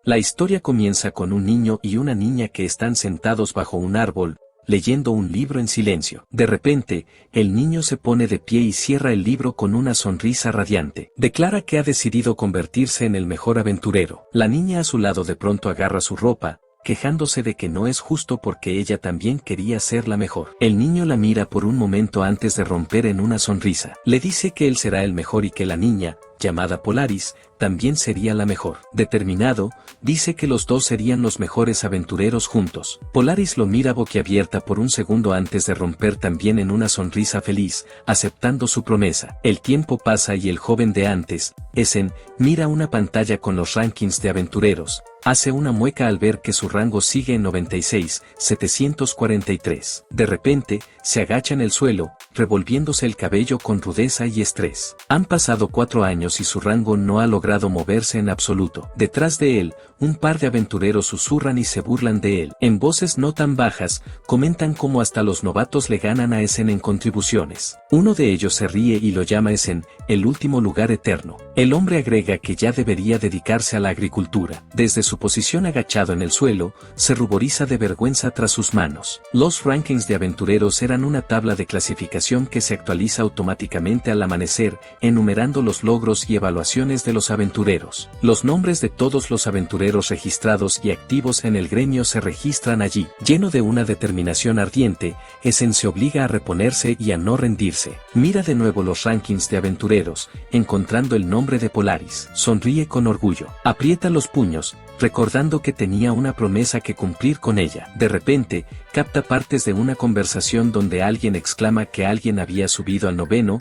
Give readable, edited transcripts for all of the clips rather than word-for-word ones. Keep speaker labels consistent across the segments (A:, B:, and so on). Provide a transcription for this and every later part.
A: La historia comienza con un niño y una niña que están sentados bajo un árbol, leyendo un libro en silencio. De repente, el niño se pone de pie y cierra el libro con una sonrisa radiante. Declara que ha decidido convertirse en el mejor aventurero. La niña a su lado de pronto agarra su ropa, quejándose de que no es justo porque ella también quería ser la mejor. El niño la mira por un momento antes de romper en una sonrisa. Le dice que él será el mejor y que la niña, llamada Polaris, también sería la mejor. Determinado, dice que los dos serían los mejores aventureros juntos. Polaris lo mira boquiabierta por un segundo antes de romper también en una sonrisa feliz, aceptando su promesa. El tiempo pasa y el joven de antes, Essen, mira una pantalla con los rankings de aventureros. Hace una mueca al ver que su rango sigue en 96,743. De repente, se agacha en el suelo, revolviéndose el cabello con rudeza y estrés. Han pasado 4 años y su rango no ha logrado moverse en absoluto. Detrás de él, un par de aventureros susurran y se burlan de él. En voces no tan bajas, comentan cómo hasta los novatos le ganan a Essen en contribuciones. Uno de ellos se ríe y lo llama Essen, el último lugar eterno. El hombre agrega que ya debería dedicarse a la agricultura. Desde su posición agachado en el suelo, se ruboriza de vergüenza tras sus manos. Los rankings de aventureros eran una tabla de clasificación que se actualiza automáticamente al amanecer, enumerando los logros y evaluaciones de los aventureros. Los nombres de todos los aventureros registrados y activos en el gremio se registran allí. Lleno de una determinación ardiente, Essen se obliga a reponerse y a no rendirse. Mira de nuevo los rankings de aventureros, encontrando el nombre de Polaris. Sonríe con orgullo. Aprieta los puños, recordando que tenía una promesa que cumplir con ella. De repente, capta partes de una conversación donde alguien exclama que alguien había subido al noveno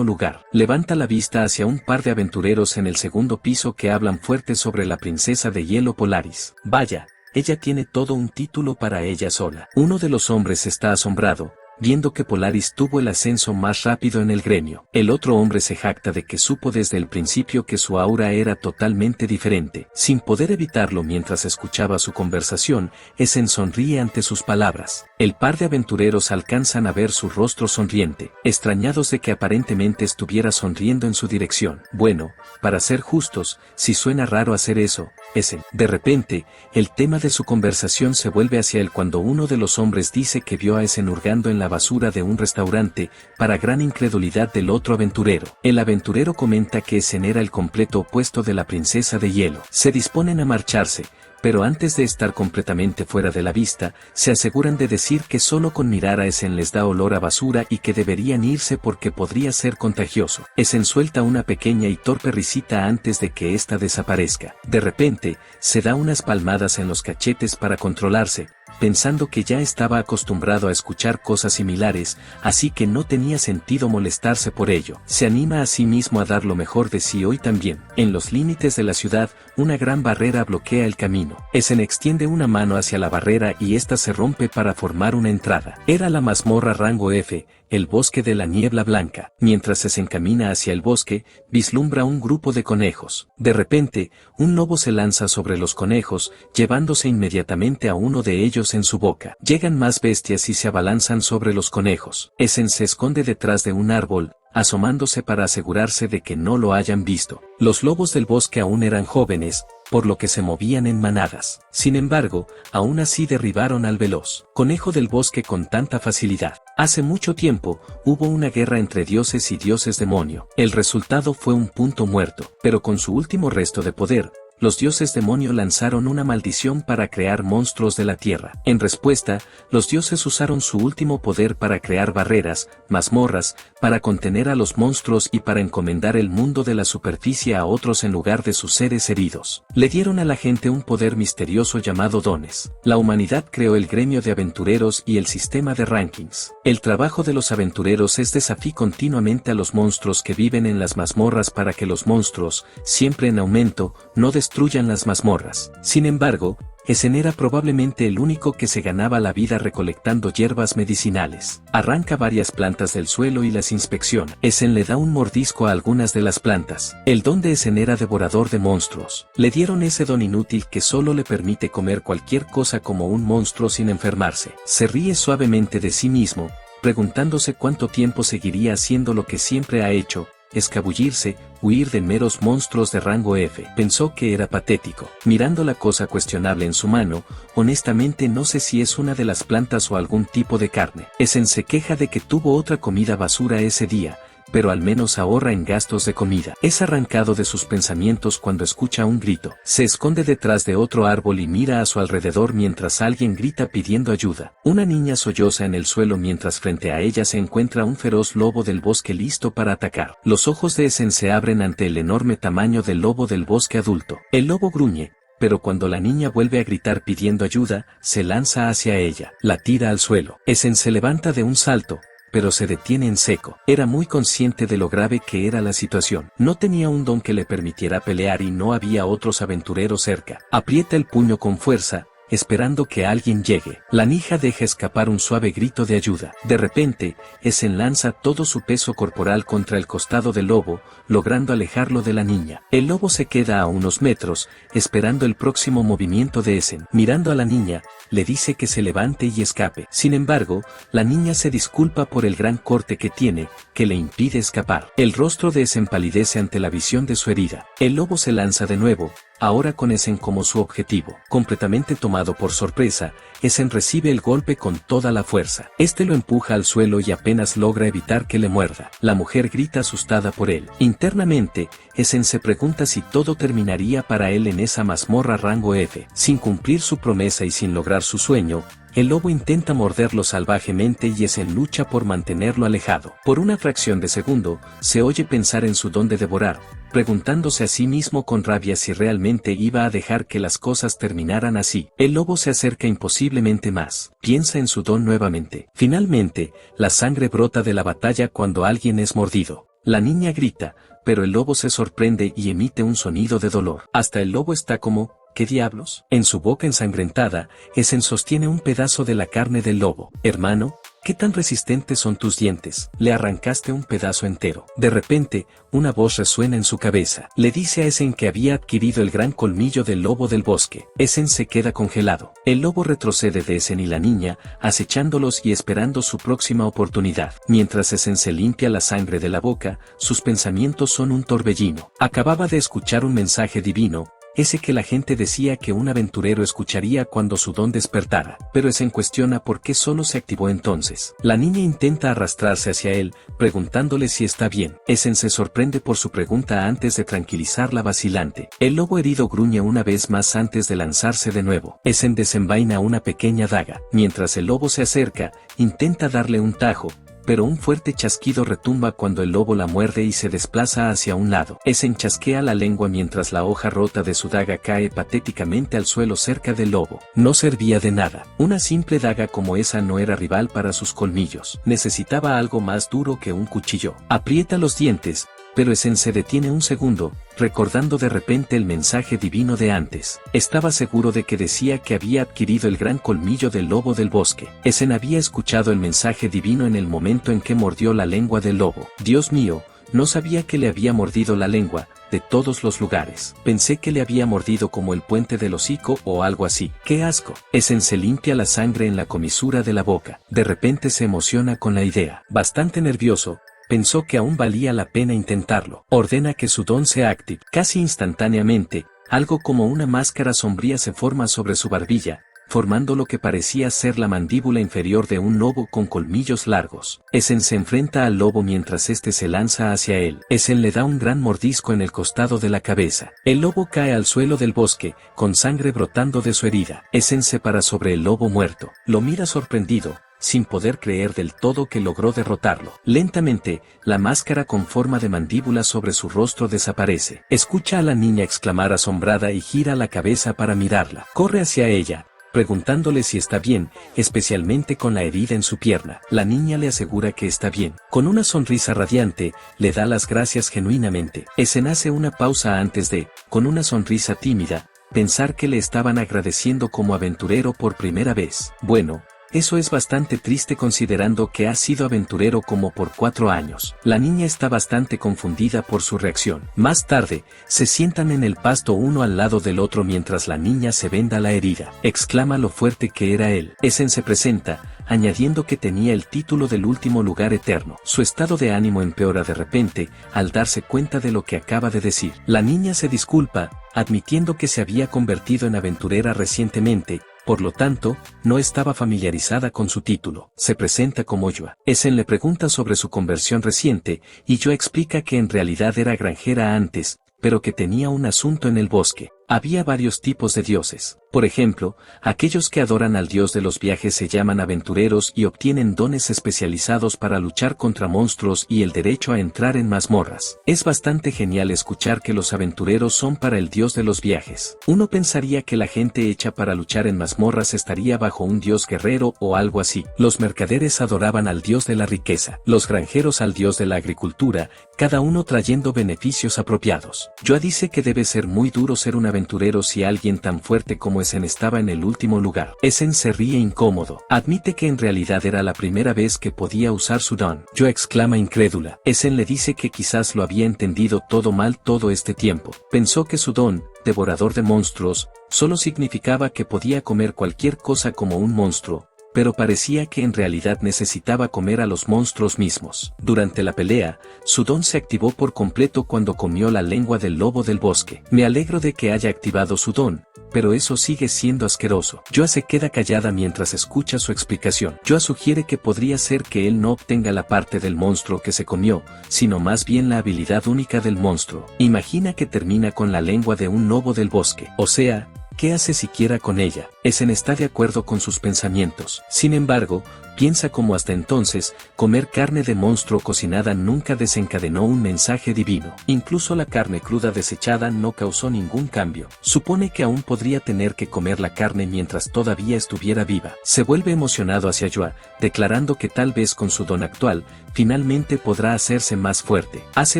A: lugar. Levanta la vista hacia un par de aventureros en el segundo piso que hablan fuerte sobre la princesa de hielo Polaris. Vaya, ella tiene todo un título para ella sola. Uno de los hombres está asombrado, viendo que Polaris tuvo el ascenso más rápido en el gremio. El otro hombre se jacta de que supo desde el principio que su aura era totalmente diferente. Sin poder evitarlo mientras escuchaba su conversación, Essen sonríe ante sus palabras. El par de aventureros alcanzan a ver su rostro sonriente, extrañados de que aparentemente estuviera sonriendo en su dirección. Bueno, para ser justos, si suena raro hacer eso, Essen. De repente, el tema de su conversación se vuelve hacia él cuando uno de los hombres dice que vio a Essen hurgando en la basura de un restaurante, para gran incredulidad del otro aventurero. El aventurero comenta que Essen era el completo opuesto de la princesa de hielo. Se disponen a marcharse, pero antes de estar completamente fuera de la vista, se aseguran de decir que solo con mirar a Essen les da olor a basura y que deberían irse porque podría ser contagioso. Essen suelta una pequeña y torpe risita antes de que ésta desaparezca. De repente, se da unas palmadas en los cachetes para controlarse, pensando que ya estaba acostumbrado a escuchar cosas similares, así que no tenía sentido molestarse por ello. Se anima a sí mismo a dar lo mejor de sí hoy también. En los límites de la ciudad, una gran barrera bloquea el camino. Essen extiende una mano hacia la barrera y ésta se rompe para formar una entrada. Era la mazmorra rango F, el bosque de la niebla blanca. Mientras se encamina hacia el bosque, vislumbra un grupo de conejos. De repente, un lobo se lanza sobre los conejos, llevándose inmediatamente a uno de ellos en su boca. Llegan más bestias y se abalanzan sobre los conejos. Essen se esconde detrás de un árbol, asomándose para asegurarse de que no lo hayan visto. Los lobos del bosque aún eran jóvenes, por lo que se movían en manadas. Sin embargo, aún así derribaron al veloz conejo del bosque con tanta facilidad. Hace mucho tiempo, hubo una guerra entre dioses y dioses demonio. El resultado fue un punto muerto, pero con su último resto de poder, los dioses demonio lanzaron una maldición para crear monstruos de la tierra. En respuesta, los dioses usaron su último poder para crear barreras, mazmorras, para contener a los monstruos y para encomendar el mundo de la superficie a otros en lugar de sus seres heridos. Le dieron a la gente un poder misterioso llamado dones. La humanidad creó el gremio de aventureros y el sistema de rankings. El trabajo de los aventureros es desafiar continuamente a los monstruos que viven en las mazmorras para que los monstruos, siempre en aumento, no destruyan las mazmorras. Sin embargo, Essen era probablemente el único que se ganaba la vida recolectando hierbas medicinales. Arranca varias plantas del suelo y las inspecciona. Essen le da un mordisco a algunas de las plantas. El don de Essen era devorador de monstruos. Le dieron ese don inútil que solo le permite comer cualquier cosa como un monstruo sin enfermarse. Se ríe suavemente de sí mismo, preguntándose cuánto tiempo seguiría haciendo lo que siempre ha hecho. escabullirse, huir de meros monstruos de rango F. Pensó que era patético. Mirando la cosa cuestionable en su mano, honestamente no sé si es una de las plantas o algún tipo de carne. Essen se queja de que tuvo otra comida basura ese día, pero al menos ahorra en gastos de comida. Es arrancado de sus pensamientos cuando escucha un grito. Se esconde detrás de otro árbol y mira a su alrededor mientras alguien grita pidiendo ayuda. Una niña solloza en el suelo mientras frente a ella se encuentra un feroz lobo del bosque listo para atacar. Los ojos de Essen se abren ante el enorme tamaño del lobo del bosque adulto. El lobo gruñe, pero cuando la niña vuelve a gritar pidiendo ayuda, se lanza hacia ella. La tira al suelo. Essen se levanta de un salto, pero se detiene en seco. Era muy consciente de lo grave que era la situación. No tenía un don que le permitiera pelear y no había otros aventureros cerca. Aprieta el puño con fuerza, esperando que alguien llegue. La niña deja escapar un suave grito de ayuda. De repente, Essen lanza todo su peso corporal contra el costado del lobo, logrando alejarlo de la niña. El lobo se queda a unos metros, esperando el próximo movimiento de Essen. Mirando a la niña, le dice que se levante y escape. Sin embargo, la niña se disculpa por el gran corte que tiene, que le impide escapar. El rostro de Essen palidece ante la visión de su herida. El lobo se lanza de nuevo, ahora con Essen como su objetivo. Completamente tomado por sorpresa, Essen recibe el golpe con toda la fuerza. Este lo empuja al suelo y apenas logra evitar que le muerda. La mujer grita asustada por él. Internamente, Essen se pregunta si todo terminaría para él en esa mazmorra rango F. Sin cumplir su promesa y sin lograr su sueño, el lobo intenta morderlo salvajemente y Essen lucha por mantenerlo alejado. Por una fracción de segundo, se oye pensar en su don de devorar, preguntándose a sí mismo con rabia si realmente iba a dejar que las cosas terminaran así. El lobo se acerca imposiblemente más. Piensa en su don nuevamente. Finalmente, la sangre brota de la batalla cuando alguien es mordido. La niña grita, pero el lobo se sorprende y emite un sonido de dolor. Hasta el lobo está como, ¿qué diablos? En su boca ensangrentada, Essen sostiene un pedazo de la carne del lobo. Hermano, ¿qué tan resistentes son tus dientes? Le arrancaste un pedazo entero. De repente, una voz resuena en su cabeza. Le dice a Essen que había adquirido el gran colmillo del lobo del bosque. Essen se queda congelado. El lobo retrocede de Essen y la niña, acechándolos y esperando su próxima oportunidad. Mientras Essen se limpia la sangre de la boca, sus pensamientos son un torbellino. Acababa de escuchar un mensaje divino, ese que la gente decía que un aventurero escucharía cuando su don despertara, pero Essen cuestiona por qué solo se activó entonces. La niña intenta arrastrarse hacia él, preguntándole si está bien. Essen se sorprende por su pregunta antes de tranquilizarla vacilante. El lobo herido gruñe una vez más antes de lanzarse de nuevo. Essen desenvaina una pequeña daga. Mientras el lobo se acerca, intenta darle un tajo, pero un fuerte chasquido retumba cuando el lobo la muerde y se desplaza hacia un lado. Essen chasquea la lengua mientras la hoja rota de su daga cae patéticamente al suelo cerca del lobo. No servía de nada. Una simple daga como esa no era rival para sus colmillos. Necesitaba algo más duro que un cuchillo. Aprieta los dientes, pero Essen se detiene un segundo, recordando de repente el mensaje divino de antes. Estaba seguro de que decía que había adquirido el gran colmillo del lobo del bosque. Essen había escuchado el mensaje divino en el momento en que mordió la lengua del lobo. Dios mío, no sabía que le había mordido la lengua, de todos los lugares. Pensé que le había mordido como el puente del hocico o algo así. ¡Qué asco! Essen se limpia la sangre en la comisura de la boca. De repente se emociona con la idea. Bastante nervioso, pensó que aún valía la pena intentarlo. Ordena que su don se active. Casi instantáneamente, algo como una máscara sombría se forma sobre su barbilla, formando lo que parecía ser la mandíbula inferior de un lobo con colmillos largos. Essen se enfrenta al lobo mientras este se lanza hacia él. Essen le da un gran mordisco en el costado de la cabeza. El lobo cae al suelo del bosque, con sangre brotando de su herida. Essen se para sobre el lobo muerto. Lo mira sorprendido, sin poder creer del todo que logró derrotarlo. Lentamente, la máscara con forma de mandíbula sobre su rostro desaparece. Escucha a la niña exclamar asombrada y gira la cabeza para mirarla. Corre hacia ella, preguntándole si está bien, especialmente con la herida en su pierna. La niña le asegura que está bien. Con una sonrisa radiante, le da las gracias genuinamente. Essen hace una pausa antes de, con una sonrisa tímida, pensar que le estaban agradeciendo como aventurero por primera vez. Bueno, eso es bastante triste considerando que ha sido aventurero como por 4 años. La niña está bastante confundida por su reacción. Más tarde, se sientan en el pasto uno al lado del otro mientras la niña se venda la herida. Exclama lo fuerte que era él. Essen se presenta, añadiendo que tenía el título del último lugar eterno. Su estado de ánimo empeora de repente, al darse cuenta de lo que acaba de decir. La niña se disculpa, admitiendo que se había convertido en aventurera recientemente, por lo tanto, no estaba familiarizada con su título. Se presenta como Joa. Essen le pregunta sobre su conversión reciente, y Joa explica que en realidad era granjera antes, pero que tenía un asunto en el bosque. Había varios tipos de dioses. Por ejemplo, aquellos que adoran al dios de los viajes se llaman aventureros y obtienen dones especializados para luchar contra monstruos y el derecho a entrar en mazmorras. Es bastante genial escuchar que los aventureros son para el dios de los viajes. Uno pensaría que la gente hecha para luchar en mazmorras estaría bajo un dios guerrero o algo así. Los mercaderes adoraban al dios de la riqueza, los granjeros al dios de la agricultura, cada uno trayendo beneficios apropiados. Joa dice que debe ser muy duro ser un aventurero si alguien tan fuerte como Essen estaba en el último lugar. Essen se ríe incómodo. Admite que en realidad era la primera vez que podía usar su don. Joa exclama incrédula. Essen le dice que quizás lo había entendido todo mal todo este tiempo. Pensó que su don, devorador de monstruos, solo significaba que podía comer cualquier cosa como un monstruo, pero parecía que en realidad necesitaba comer a los monstruos mismos. Durante la pelea, su don se activó por completo cuando comió la lengua del lobo del bosque. Me alegro de que haya activado su don, pero eso sigue siendo asqueroso. Joa se queda callada mientras escucha su explicación. Joa sugiere que podría ser que él no obtenga la parte del monstruo que se comió, sino más bien la habilidad única del monstruo. Imagina que termina con la lengua de un lobo del bosque. O sea, ¿qué hace siquiera con ella? Essen está de acuerdo con sus pensamientos. Sin embargo, piensa como hasta entonces, comer carne de monstruo cocinada nunca desencadenó un mensaje divino. Incluso la carne cruda desechada no causó ningún cambio. Supone que aún podría tener que comer la carne mientras todavía estuviera viva. Se vuelve emocionado hacia Joa, declarando que tal vez con su don actual, finalmente podrá hacerse más fuerte. Hace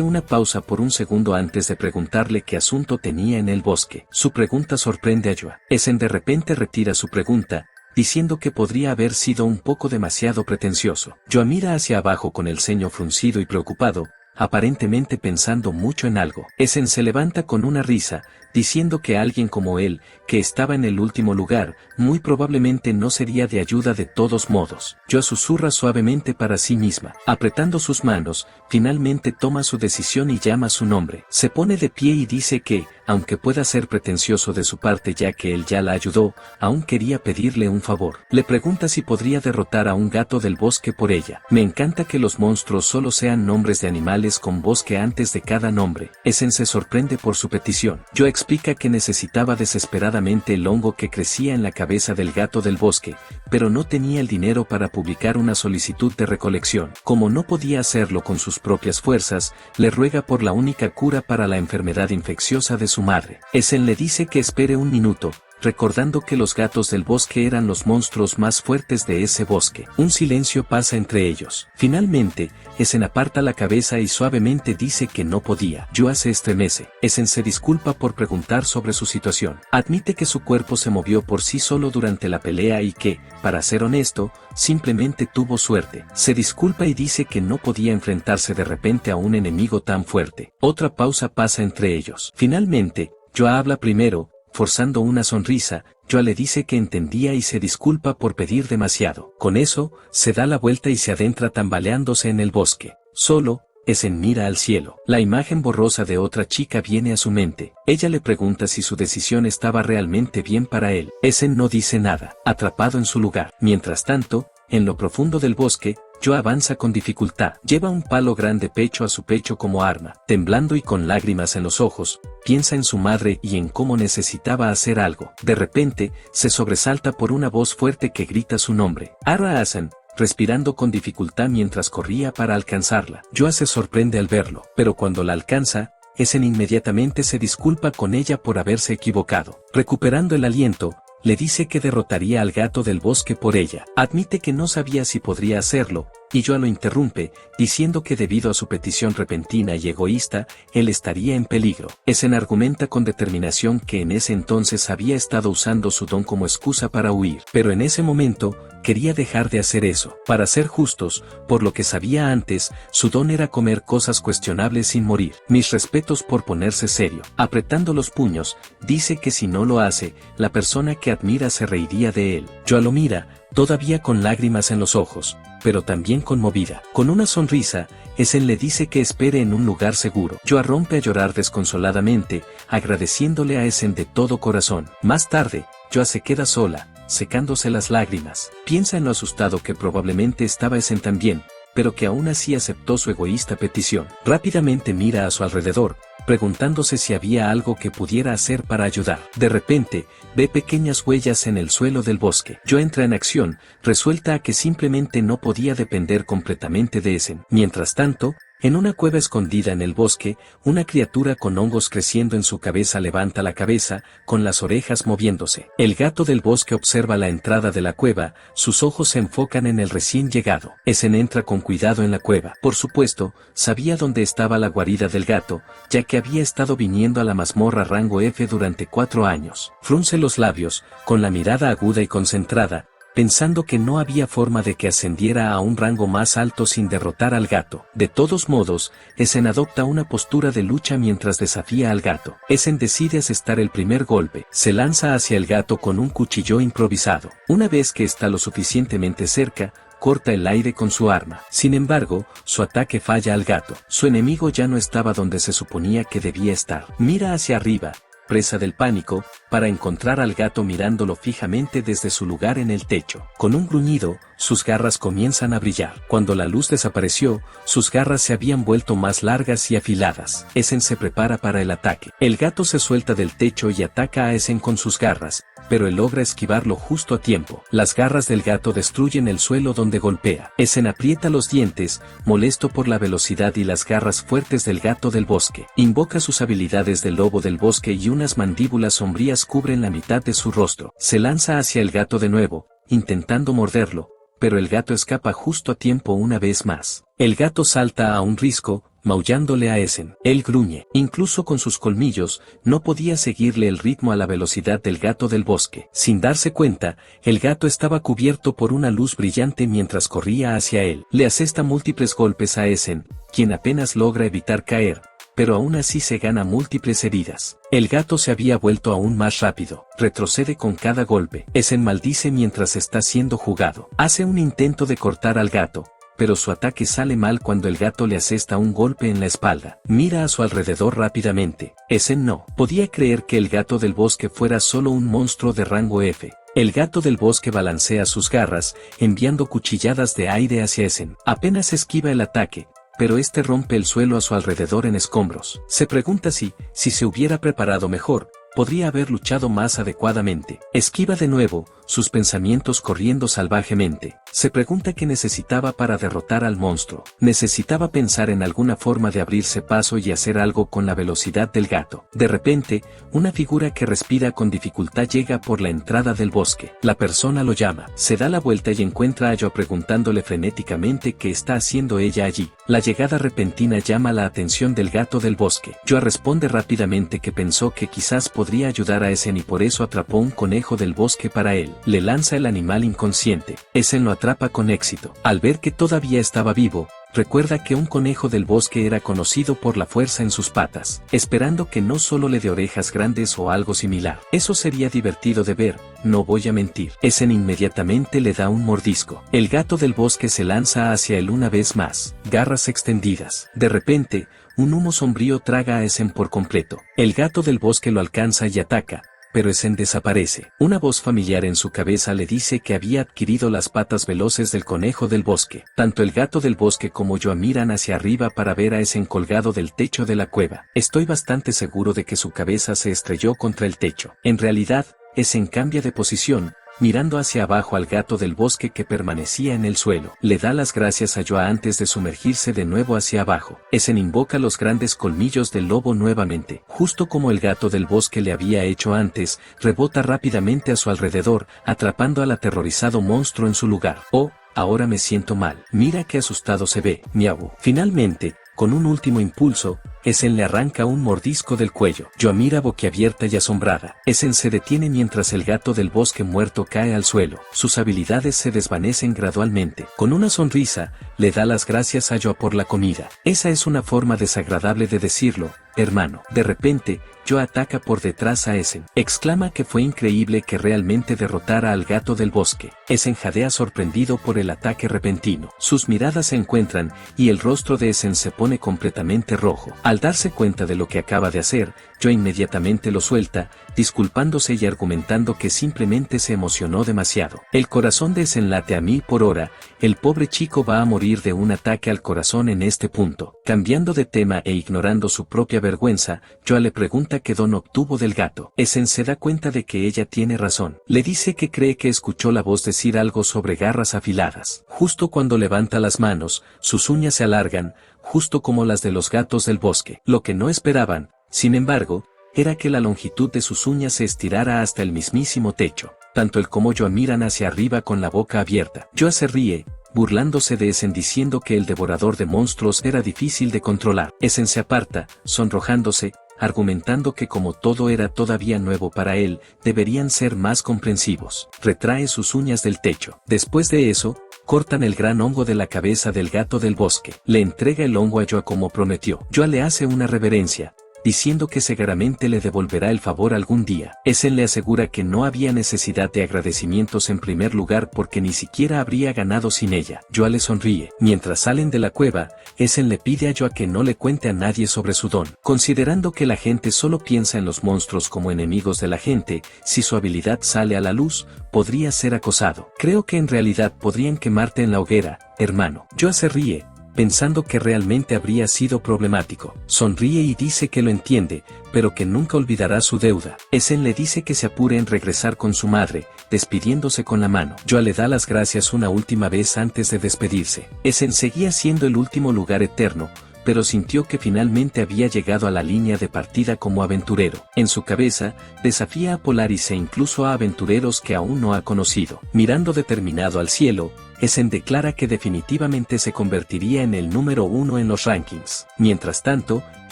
A: una pausa por un segundo antes de preguntarle qué asunto tenía en el bosque. Su pregunta sorprende a Joa. Essen de repente retira su pregunta, diciendo que podría haber sido un poco demasiado pretencioso. Joa mira hacia abajo con el ceño fruncido y preocupado, aparentemente pensando mucho en algo. Essen se levanta con una risa, diciendo que alguien como él, que estaba en el último lugar, muy probablemente no sería de ayuda de todos modos. Joa susurra suavemente para sí misma. Apretando sus manos, finalmente toma su decisión y llama su nombre. Se pone de pie y dice que, aunque pueda ser pretencioso de su parte ya que él ya la ayudó, aún quería pedirle un favor. Le pregunta si podría derrotar a un gato del bosque por ella. Me encanta que los monstruos solo sean nombres de animales con bosque antes de cada nombre. Essen se sorprende por su petición. Joa explica que necesitaba desesperadamente el hongo que crecía en la cabeza del gato del bosque, pero no tenía el dinero para publicar una solicitud de recolección. Como no podía hacerlo con sus propias fuerzas, le ruega por la única cura para la enfermedad infecciosa de su madre. Essen le dice que espere un minuto, recordando que los gatos del bosque eran los monstruos más fuertes de ese bosque. Un silencio pasa entre ellos. Finalmente, Essen aparta la cabeza y suavemente dice que no podía. Joa se estremece. Essen se disculpa por preguntar sobre su situación. Admite que su cuerpo se movió por sí solo durante la pelea y que, para ser honesto, simplemente tuvo suerte. Se disculpa y dice que no podía enfrentarse de repente a un enemigo tan fuerte. Otra pausa pasa entre ellos. Finalmente, Joa habla primero, forzando una sonrisa. Joa le dice que entendía y se disculpa por pedir demasiado. Con eso, se da la vuelta y se adentra tambaleándose en el bosque. Solo, Essen mira al cielo. La imagen borrosa de otra chica viene a su mente. Ella le pregunta si su decisión estaba realmente bien para él. Essen no dice nada, atrapado en su lugar. Mientras tanto, en lo profundo del bosque, Joa avanza con dificultad. Lleva un palo grande pecho a su pecho como arma. Temblando y con lágrimas en los ojos, piensa en su madre y en cómo necesitaba hacer algo. De repente, se sobresalta por una voz fuerte que grita su nombre. Ara Asan, respirando con dificultad mientras corría para alcanzarla. Joa se sorprende al verlo, pero cuando la alcanza, Essen inmediatamente se disculpa con ella por haberse equivocado. Recuperando el aliento, le dice que derrotaría al gato del bosque por ella. Admite que no sabía si podría hacerlo, y Joa lo interrumpe, diciendo que debido a su petición repentina y egoísta, él estaría en peligro. Esen argumenta con determinación que en ese entonces había estado usando su don como excusa para huir, pero en ese momento, quería dejar de hacer eso. Para ser justos, por lo que sabía antes, su don era comer cosas cuestionables sin morir. Mis respetos por ponerse serio. Apretando los puños, dice que si no lo hace, la persona que admira se reiría de él. Joa lo mira, todavía con lágrimas en los ojos, pero también conmovida. Con una sonrisa, Esen le dice que espere en un lugar seguro. Joa rompe a llorar desconsoladamente, agradeciéndole a Esen de todo corazón. Más tarde, Joa se queda sola, secándose las lágrimas. Piensa en lo asustado que probablemente estaba Esen también, pero que aún así aceptó su egoísta petición. Rápidamente mira a su alrededor, preguntándose si había algo que pudiera hacer para ayudar. De repente, ve pequeñas huellas en el suelo del bosque. Joa entra en acción, resuelta a que simplemente no podía depender completamente de Esen. Mientras tanto, en una cueva escondida en el bosque, una criatura con hongos creciendo en su cabeza levanta la cabeza, con las orejas moviéndose. El gato del bosque observa la entrada de la cueva, sus ojos se enfocan en el recién llegado. Esen entra con cuidado en la cueva. Por supuesto, sabía dónde estaba la guarida del gato, ya que había estado viniendo a la mazmorra rango F durante 4 años. Frunce los labios, con la mirada aguda y concentrada, pensando que no había forma de que ascendiera a un rango más alto sin derrotar al gato. De todos modos, Esen adopta una postura de lucha mientras desafía al gato. Esen decide asestar el primer golpe. Se lanza hacia el gato con un cuchillo improvisado. Una vez que está lo suficientemente cerca, corta el aire con su arma. Sin embargo, su ataque falla al gato. Su enemigo ya no estaba donde se suponía que debía estar. Mira hacia arriba, presa del pánico, para encontrar al gato mirándolo fijamente desde su lugar en el techo. Con un gruñido, sus garras comienzan a brillar. Cuando la luz desapareció, sus garras se habían vuelto más largas y afiladas. Esen se prepara para el ataque. El gato se suelta del techo y ataca a Esen con sus garras, pero él logra esquivarlo justo a tiempo. Las garras del gato destruyen el suelo donde golpea. Esen aprieta los dientes, molesto por la velocidad y las garras fuertes del gato del bosque. Invoca sus habilidades del lobo del bosque y unas mandíbulas sombrías cubren la mitad de su rostro. Se lanza hacia el gato de nuevo, intentando morderlo, pero el gato escapa justo a tiempo una vez más. El gato salta a un risco, maullándole a Esen. Él gruñe. Incluso con sus colmillos, no podía seguirle el ritmo a la velocidad del gato del bosque. Sin darse cuenta, el gato estaba cubierto por una luz brillante mientras corría hacia él. Le asesta múltiples golpes a Esen, quien apenas logra evitar caer, pero aún así se gana múltiples heridas. El gato se había vuelto aún más rápido. Retrocede con cada golpe. Esen maldice mientras está siendo jugado. Hace un intento de cortar al gato, pero su ataque sale mal cuando el gato le asesta un golpe en la espalda. Mira a su alrededor rápidamente. Esen no podía creer que el gato del bosque fuera solo un monstruo de rango F. El gato del bosque balancea sus garras, enviando cuchilladas de aire hacia Esen. Apenas esquiva el ataque, pero este rompe el suelo a su alrededor en escombros. Se pregunta si se hubiera preparado mejor, podría haber luchado más adecuadamente. Esquiva de nuevo, sus pensamientos corriendo salvajemente. Se pregunta qué necesitaba para derrotar al monstruo. Necesitaba pensar en alguna forma de abrirse paso y hacer algo con la velocidad del gato. De repente, una figura que respira con dificultad llega por la entrada del bosque. La persona lo llama. Se da la vuelta y encuentra a Joa preguntándole frenéticamente qué está haciendo ella allí. La llegada repentina llama la atención del gato del bosque. Joa responde rápidamente que pensó que quizás podría ayudar a Esen y por eso atrapó un conejo del bosque para él. Le lanza el animal inconsciente. Esen lo atrapa con éxito. Al ver que todavía estaba vivo, recuerda que un conejo del bosque era conocido por la fuerza en sus patas, esperando que no solo le dé orejas grandes o algo similar. Eso sería divertido de ver, no voy a mentir. Esen inmediatamente le da un mordisco. El gato del bosque se lanza hacia él una vez más, garras extendidas. De repente, un humo sombrío traga a Esen por completo. El gato del bosque lo alcanza y ataca, pero Esen desaparece. Una voz familiar en su cabeza le dice que había adquirido las patas veloces del conejo del bosque. Tanto el gato del bosque como Joa miran hacia arriba para ver a Esen colgado del techo de la cueva. Estoy bastante seguro de que su cabeza se estrelló contra el techo. En realidad, Esen cambia de posición, mirando hacia abajo al gato del bosque que permanecía en el suelo. Le da las gracias a Joa antes de sumergirse de nuevo hacia abajo. Esen invoca los grandes colmillos del lobo nuevamente. Justo como el gato del bosque le había hecho antes, rebota rápidamente a su alrededor, atrapando al aterrorizado monstruo en su lugar. Oh, ahora me siento mal. Mira qué asustado se ve, miau. Finalmente, con un último impulso, Essen le arranca un mordisco del cuello. Joa mira boquiabierta y asombrada. Essen se detiene mientras el gato del bosque muerto cae al suelo. Sus habilidades se desvanecen gradualmente. Con una sonrisa, le da las gracias a Joa por la comida. Esa es una forma desagradable de decirlo, hermano. De repente, Joa ataca por detrás a Essen. Exclama que fue increíble que realmente derrotara al gato del bosque. Essen jadea sorprendido por el ataque repentino. Sus miradas se encuentran, y el rostro de Essen se pone completamente rojo. Al darse cuenta de lo que acaba de hacer, Joa inmediatamente lo suelta, disculpándose y argumentando que simplemente se emocionó demasiado. El corazón de Essen late a 1000 por hora, el pobre chico va a morir de un ataque al corazón en este punto. Cambiando de tema e ignorando su propia vergüenza, Joa le pregunta qué don obtuvo del gato. Essen se da cuenta de que ella tiene razón. Le dice que cree que escuchó la voz decir algo sobre garras afiladas. Justo cuando levanta las manos, sus uñas se alargan, justo como las de los gatos del bosque. Lo que no esperaban, sin embargo, era que la longitud de sus uñas se estirara hasta el mismísimo techo. Tanto él como Joa miran hacia arriba con la boca abierta. Joa se ríe, burlándose de Essen diciendo que el devorador de monstruos era difícil de controlar. Essen se aparta, sonrojándose, argumentando que como todo era todavía nuevo para él, deberían ser más comprensivos. Retrae sus uñas del techo. Después de eso, cortan el gran hongo de la cabeza del gato del bosque. Le entrega el hongo a Joa como prometió. Joa le hace una reverencia, diciendo que seguramente le devolverá el favor algún día. Essen le asegura que no había necesidad de agradecimientos en primer lugar porque ni siquiera habría ganado sin ella. Joa le sonríe. Mientras salen de la cueva, Essen le pide a Joa que no le cuente a nadie sobre su don. Considerando que la gente solo piensa en los monstruos como enemigos de la gente, si su habilidad sale a la luz, podría ser acosado. Creo que en realidad podrían quemarte en la hoguera, hermano. Joa se ríe, pensando que realmente habría sido problemático. Sonríe y dice que lo entiende, pero que nunca olvidará su deuda. Essen le dice que se apure en regresar con su madre, despidiéndose con la mano. Joa le da las gracias una última vez antes de despedirse. Essen seguía siendo el último lugar eterno, pero sintió que finalmente había llegado a la línea de partida como aventurero. En su cabeza, desafía a Polaris e incluso a aventureros que aún no ha conocido. Mirando determinado al cielo, Essen declara que definitivamente se convertiría en el número 1 en los rankings. Mientras tanto,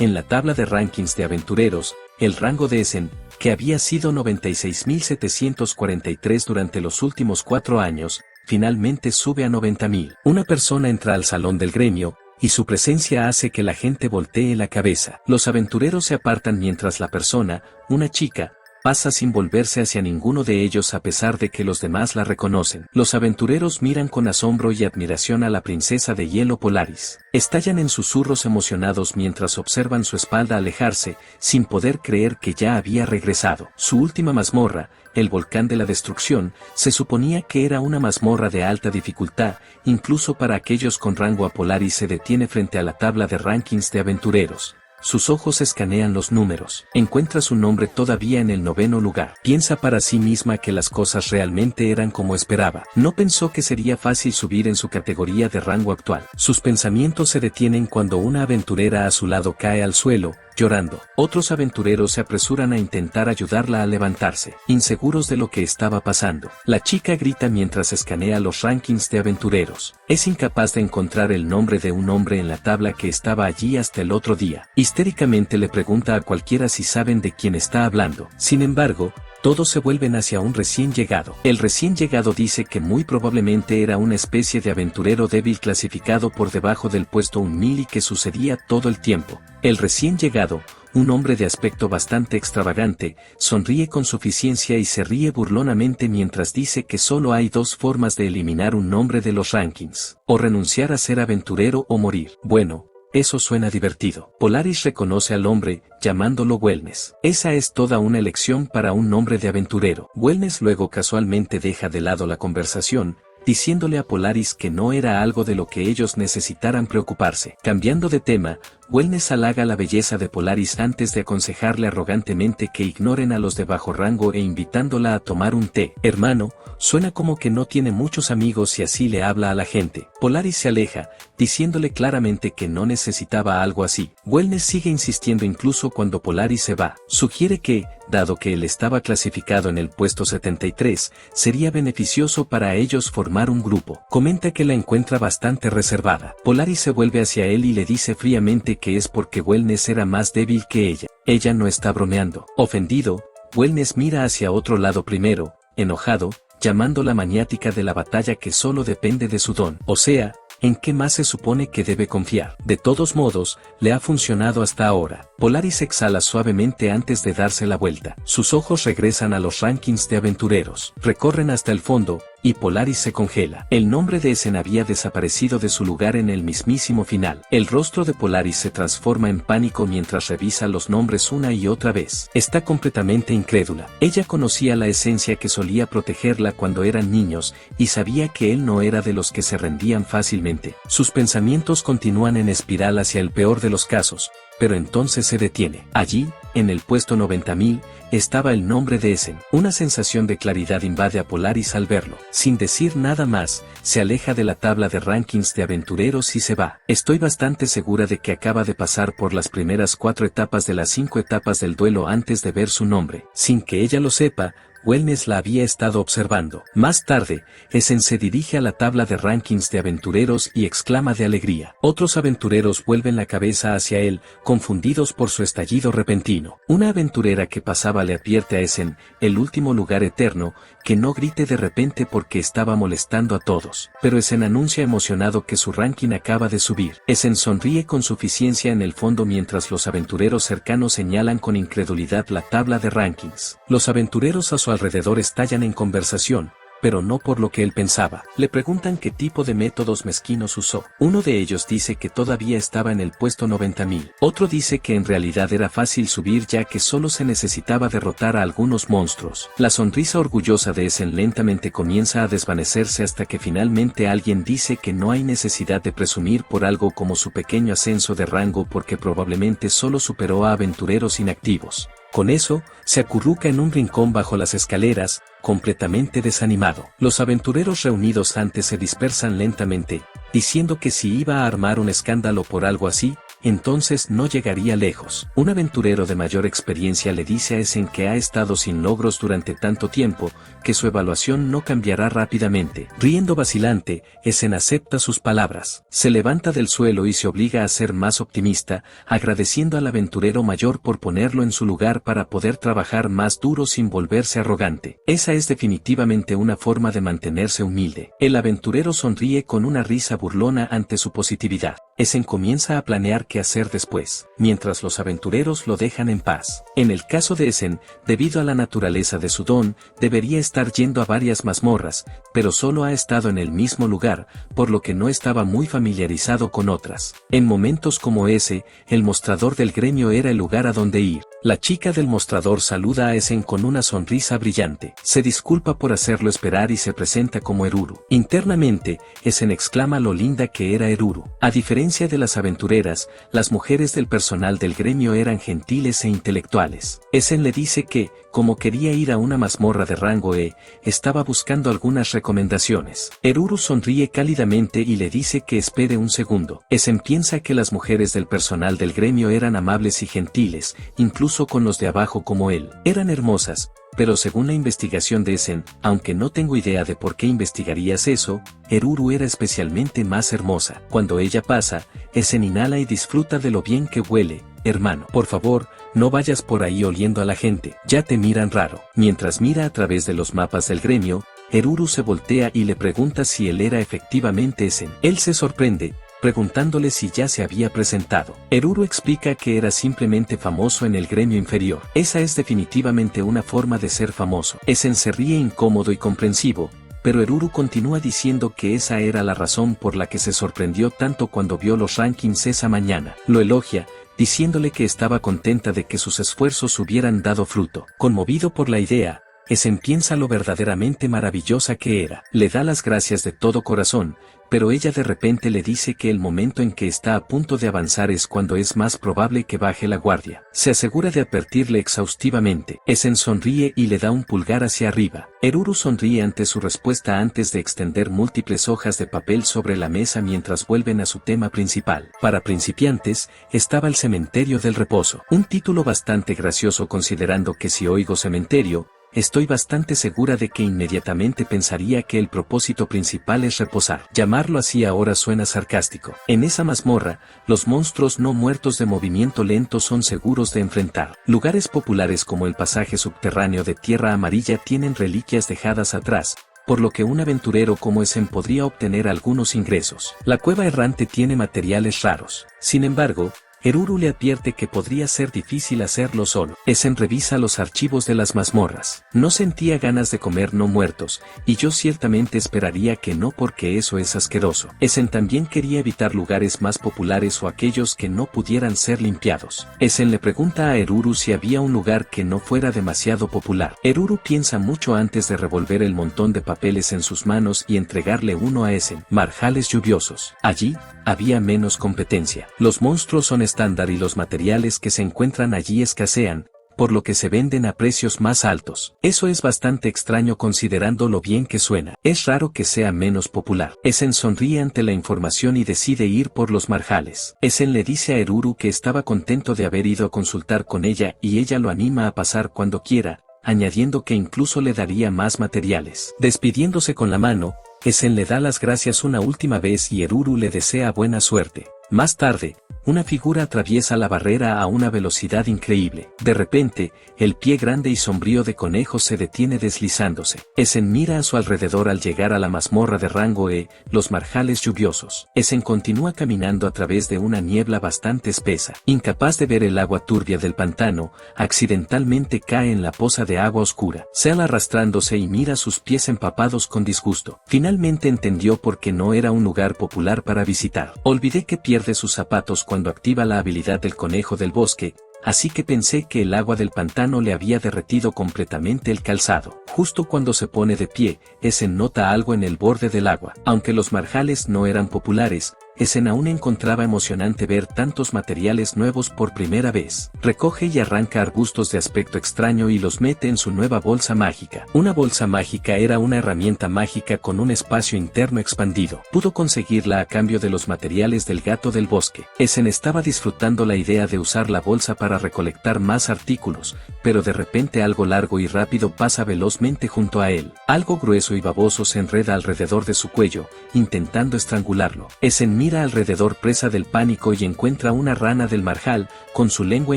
A: en la tabla de rankings de aventureros, el rango de Essen, que había sido 96.743 durante los últimos 4 años, finalmente sube a 90.000. Una persona entra al salón del gremio, y su presencia hace que la gente voltee la cabeza. Los aventureros se apartan mientras la persona, una chica, pasa sin volverse hacia ninguno de ellos a pesar de que los demás la reconocen. Los aventureros miran con asombro y admiración a la princesa de hielo Polaris. Estallan en susurros emocionados mientras observan su espalda alejarse, sin poder creer que ya había regresado. Su última mazmorra, el volcán de la destrucción, se suponía que era una mazmorra de alta dificultad, incluso para aquellos con rango a Polaris se detiene frente a la tabla de rankings de aventureros. Sus ojos escanean los números. Encuentra su nombre todavía en el 9º lugar. Piensa para sí misma que las cosas realmente eran como esperaba. No pensó que sería fácil subir en su categoría de rango actual. Sus pensamientos se detienen cuando una aventurera a su lado cae al suelo, llorando. Otros aventureros se apresuran a intentar ayudarla a levantarse, inseguros de lo que estaba pasando. La chica grita mientras escanea los rankings de aventureros. Es incapaz de encontrar el nombre de un hombre en la tabla que estaba allí hasta el otro día. Histéricamente le pregunta a cualquiera si saben de quién está hablando. Sin embargo, todos se vuelven hacia un recién llegado. El recién llegado dice que muy probablemente era una especie de aventurero débil clasificado por debajo del puesto 1000 y que sucedía todo el tiempo. El recién llegado, un hombre de aspecto bastante extravagante, sonríe con suficiencia y se ríe burlonamente mientras dice que solo hay 2 formas de eliminar un nombre de los rankings: o renunciar a ser aventurero o morir. Bueno, eso suena divertido. Polaris reconoce al hombre, llamándolo Wellness. Esa es toda una elección para un nombre de aventurero. Wellness luego casualmente deja de lado la conversación, diciéndole a Polaris que no era algo de lo que ellos necesitaran preocuparse. Cambiando de tema, Wellness halaga la belleza de Polaris antes de aconsejarle arrogantemente que ignoren a los de bajo rango e invitándola a tomar un té. Hermano, suena como que no tiene muchos amigos y así le habla a la gente. Polaris se aleja, diciéndole claramente que no necesitaba algo así. Wellness sigue insistiendo incluso cuando Polaris se va. Sugiere que, dado que él estaba clasificado en el puesto 73, sería beneficioso para ellos formar un grupo. Comenta que la encuentra bastante reservada. Polaris se vuelve hacia él y le dice fríamente que es porque Wellness era más débil que ella. Ella no está bromeando. Ofendido, Wellness mira hacia otro lado primero, enojado, llamándola maniática de la batalla que solo depende de su don. O sea, ¿en qué más se supone que debe confiar? De todos modos, le ha funcionado hasta ahora. Polaris exhala suavemente antes de darse la vuelta. Sus ojos regresan a los rankings de aventureros. Recorren hasta el fondo, y Polaris se congela. El nombre de Essen había desaparecido de su lugar en el mismísimo final. El rostro de Polaris se transforma en pánico mientras revisa los nombres una y otra vez. Está completamente incrédula. Ella conocía la esencia que solía protegerla cuando eran niños, y sabía que él no era de los que se rendían fácilmente. Sus pensamientos continúan en espiral hacia el peor de los casos, pero entonces se detiene. Allí, en el puesto 90.000, estaba el nombre de Essen. Una sensación de claridad invade a Polaris al verlo. Sin decir nada más, se aleja de la tabla de rankings de aventureros y se va. Estoy bastante segura de que acaba de pasar por las primeras 4 etapas de las 5 etapas del duelo antes de ver su nombre. Sin que ella lo sepa, Wellness la había estado observando. Más tarde, Essen se dirige a la tabla de rankings de aventureros y exclama de alegría. Otros aventureros vuelven la cabeza hacia él, confundidos por su estallido repentino. Una aventurera que pasaba le advierte a Essen, el último lugar eterno, que no grite de repente porque estaba molestando a todos. Pero Essen anuncia emocionado que su ranking acaba de subir. Essen sonríe con suficiencia en el fondo mientras los aventureros cercanos señalan con incredulidad la tabla de rankings. Los aventureros a su alrededor estallan en conversación, pero no por lo que él pensaba. Le preguntan qué tipo de métodos mezquinos usó. Uno de ellos dice que todavía estaba en el puesto 90.000. Otro dice que en realidad era fácil subir ya que solo se necesitaba derrotar a algunos monstruos. La sonrisa orgullosa de Essen lentamente comienza a desvanecerse hasta que finalmente alguien dice que no hay necesidad de presumir por algo como su pequeño ascenso de rango porque probablemente solo superó a aventureros inactivos. Con eso, se acurruca en un rincón bajo las escaleras, completamente desanimado. Los aventureros reunidos antes se dispersan lentamente, diciendo que si iba a armar un escándalo por algo así, entonces no llegaría lejos. Un aventurero de mayor experiencia le dice a Essen que ha estado sin logros durante tanto tiempo, que su evaluación no cambiará rápidamente. Riendo vacilante, Essen acepta sus palabras. Se levanta del suelo y se obliga a ser más optimista, agradeciendo al aventurero mayor por ponerlo en su lugar para poder trabajar más duro sin volverse arrogante. Esa es definitivamente una forma de mantenerse humilde. El aventurero sonríe con una risa burlona ante su positividad. Essen comienza a planear qué hacer después, mientras los aventureros lo dejan en paz. En el caso de Essen, debido a la naturaleza de su don, debería estar yendo a varias mazmorras, pero solo ha estado en el mismo lugar, por lo que no estaba muy familiarizado con otras. En momentos como ese, el mostrador del gremio era el lugar a donde ir. La chica del mostrador saluda a Essen con una sonrisa brillante. Se disculpa por hacerlo esperar y se presenta como Eruru. Internamente, Essen exclama lo linda que era Eruru. A diferencia de las aventureras, las mujeres del personal del gremio eran gentiles e intelectuales. Essen le dice que, como quería ir a una mazmorra de rango E, estaba buscando algunas recomendaciones. Eruru sonríe cálidamente y le dice que espere un segundo. Essen piensa que las mujeres del personal del gremio eran amables y gentiles, incluso con los de abajo como él. Eran hermosas, pero según la investigación de Essen, aunque no tengo idea de por qué investigarías eso, Eruru era especialmente más hermosa. Cuando ella pasa, Essen inhala y disfruta de lo bien que huele. Hermano, por favor, no vayas por ahí oliendo a la gente, ya te miran raro. Mientras mira a través de los mapas del gremio, Eruru se voltea y le pregunta si él era efectivamente Essen. Él se sorprende, preguntándole si ya se había presentado. Eruru explica que era simplemente famoso en el gremio inferior. Esa es definitivamente una forma de ser famoso. Essen se ríe incómodo y comprensivo, pero Eruru continúa diciendo que esa era la razón por la que se sorprendió tanto cuando vio los rankings esa mañana. Lo elogia, diciéndole que estaba contenta de que sus esfuerzos hubieran dado fruto. Conmovido por la idea, Essen piensa lo verdaderamente maravillosa que era. Le da las gracias de todo corazón, pero ella de repente le dice que el momento en que está a punto de avanzar es cuando es más probable que baje la guardia. Se asegura de advertirle exhaustivamente. Essen sonríe y le da un pulgar hacia arriba. Eruru sonríe ante su respuesta antes de extender múltiples hojas de papel sobre la mesa mientras vuelven a su tema principal. Para principiantes, estaba el cementerio del reposo. Un título bastante gracioso considerando que si oigo cementerio, estoy bastante segura de que inmediatamente pensaría que el propósito principal es reposar. Llamarlo así ahora suena sarcástico. En esa mazmorra, los monstruos no muertos de movimiento lento son seguros de enfrentar. Lugares populares como el pasaje subterráneo de Tierra Amarilla tienen reliquias dejadas atrás, por lo que un aventurero como Essen podría obtener algunos ingresos. La cueva errante tiene materiales raros. Sin embargo, Eruru le advierte que podría ser difícil hacerlo solo. Essen revisa los archivos de las mazmorras. No sentía ganas de comer no muertos, y yo ciertamente esperaría que no porque eso es asqueroso. Essen también quería evitar lugares más populares o aquellos que no pudieran ser limpiados. Essen le pregunta a Eruru si había un lugar que no fuera demasiado popular. Eruru piensa mucho antes de revolver el montón de papeles en sus manos y entregarle uno a Essen. Marjales lluviosos. Allí, había menos competencia. Los monstruos son estándar y los materiales que se encuentran allí escasean, por lo que se venden a precios más altos. Eso es bastante extraño considerando lo bien que suena. Es raro que sea menos popular. Essen sonríe ante la información y decide ir por los marjales. Essen le dice a Eruru que estaba contento de haber ido a consultar con ella y ella lo anima a pasar cuando quiera, añadiendo que incluso le daría más materiales. Despidiéndose con la mano, Essen le da las gracias una última vez y Eruru le desea buena suerte. Más tarde, una figura atraviesa la barrera a una velocidad increíble. De repente, el pie grande y sombrío de Conejo se detiene deslizándose. Essen mira a su alrededor al llegar a la mazmorra de rango E, los marjales lluviosos. Essen continúa caminando a través de una niebla bastante espesa. Incapaz de ver el agua turbia del pantano, accidentalmente cae en la poza de agua oscura. Cell arrastrándose y mira sus pies empapados con disgusto. Finalmente entendió por qué no era un lugar popular para visitar. Olvidé que pierde sus zapatos cuando activa la habilidad del conejo del bosque, así que pensé que el agua del pantano le había derretido completamente el calzado. Justo cuando se pone de pie, Essen nota algo en el borde del agua. Aunque los marjales no eran populares, Essen aún encontraba emocionante ver tantos materiales nuevos por primera vez. Recoge y arranca arbustos de aspecto extraño y los mete en su nueva bolsa mágica. Una bolsa mágica era una herramienta mágica con un espacio interno expandido. Pudo conseguirla a cambio de los materiales del gato del bosque. Essen estaba disfrutando la idea de usar la bolsa para recolectar más artículos, pero de repente algo largo y rápido pasa velozmente junto a él. Algo grueso y baboso se enreda alrededor de su cuello, intentando estrangularlo. Essen mira alrededor presa del pánico y encuentra una rana del marjal, con su lengua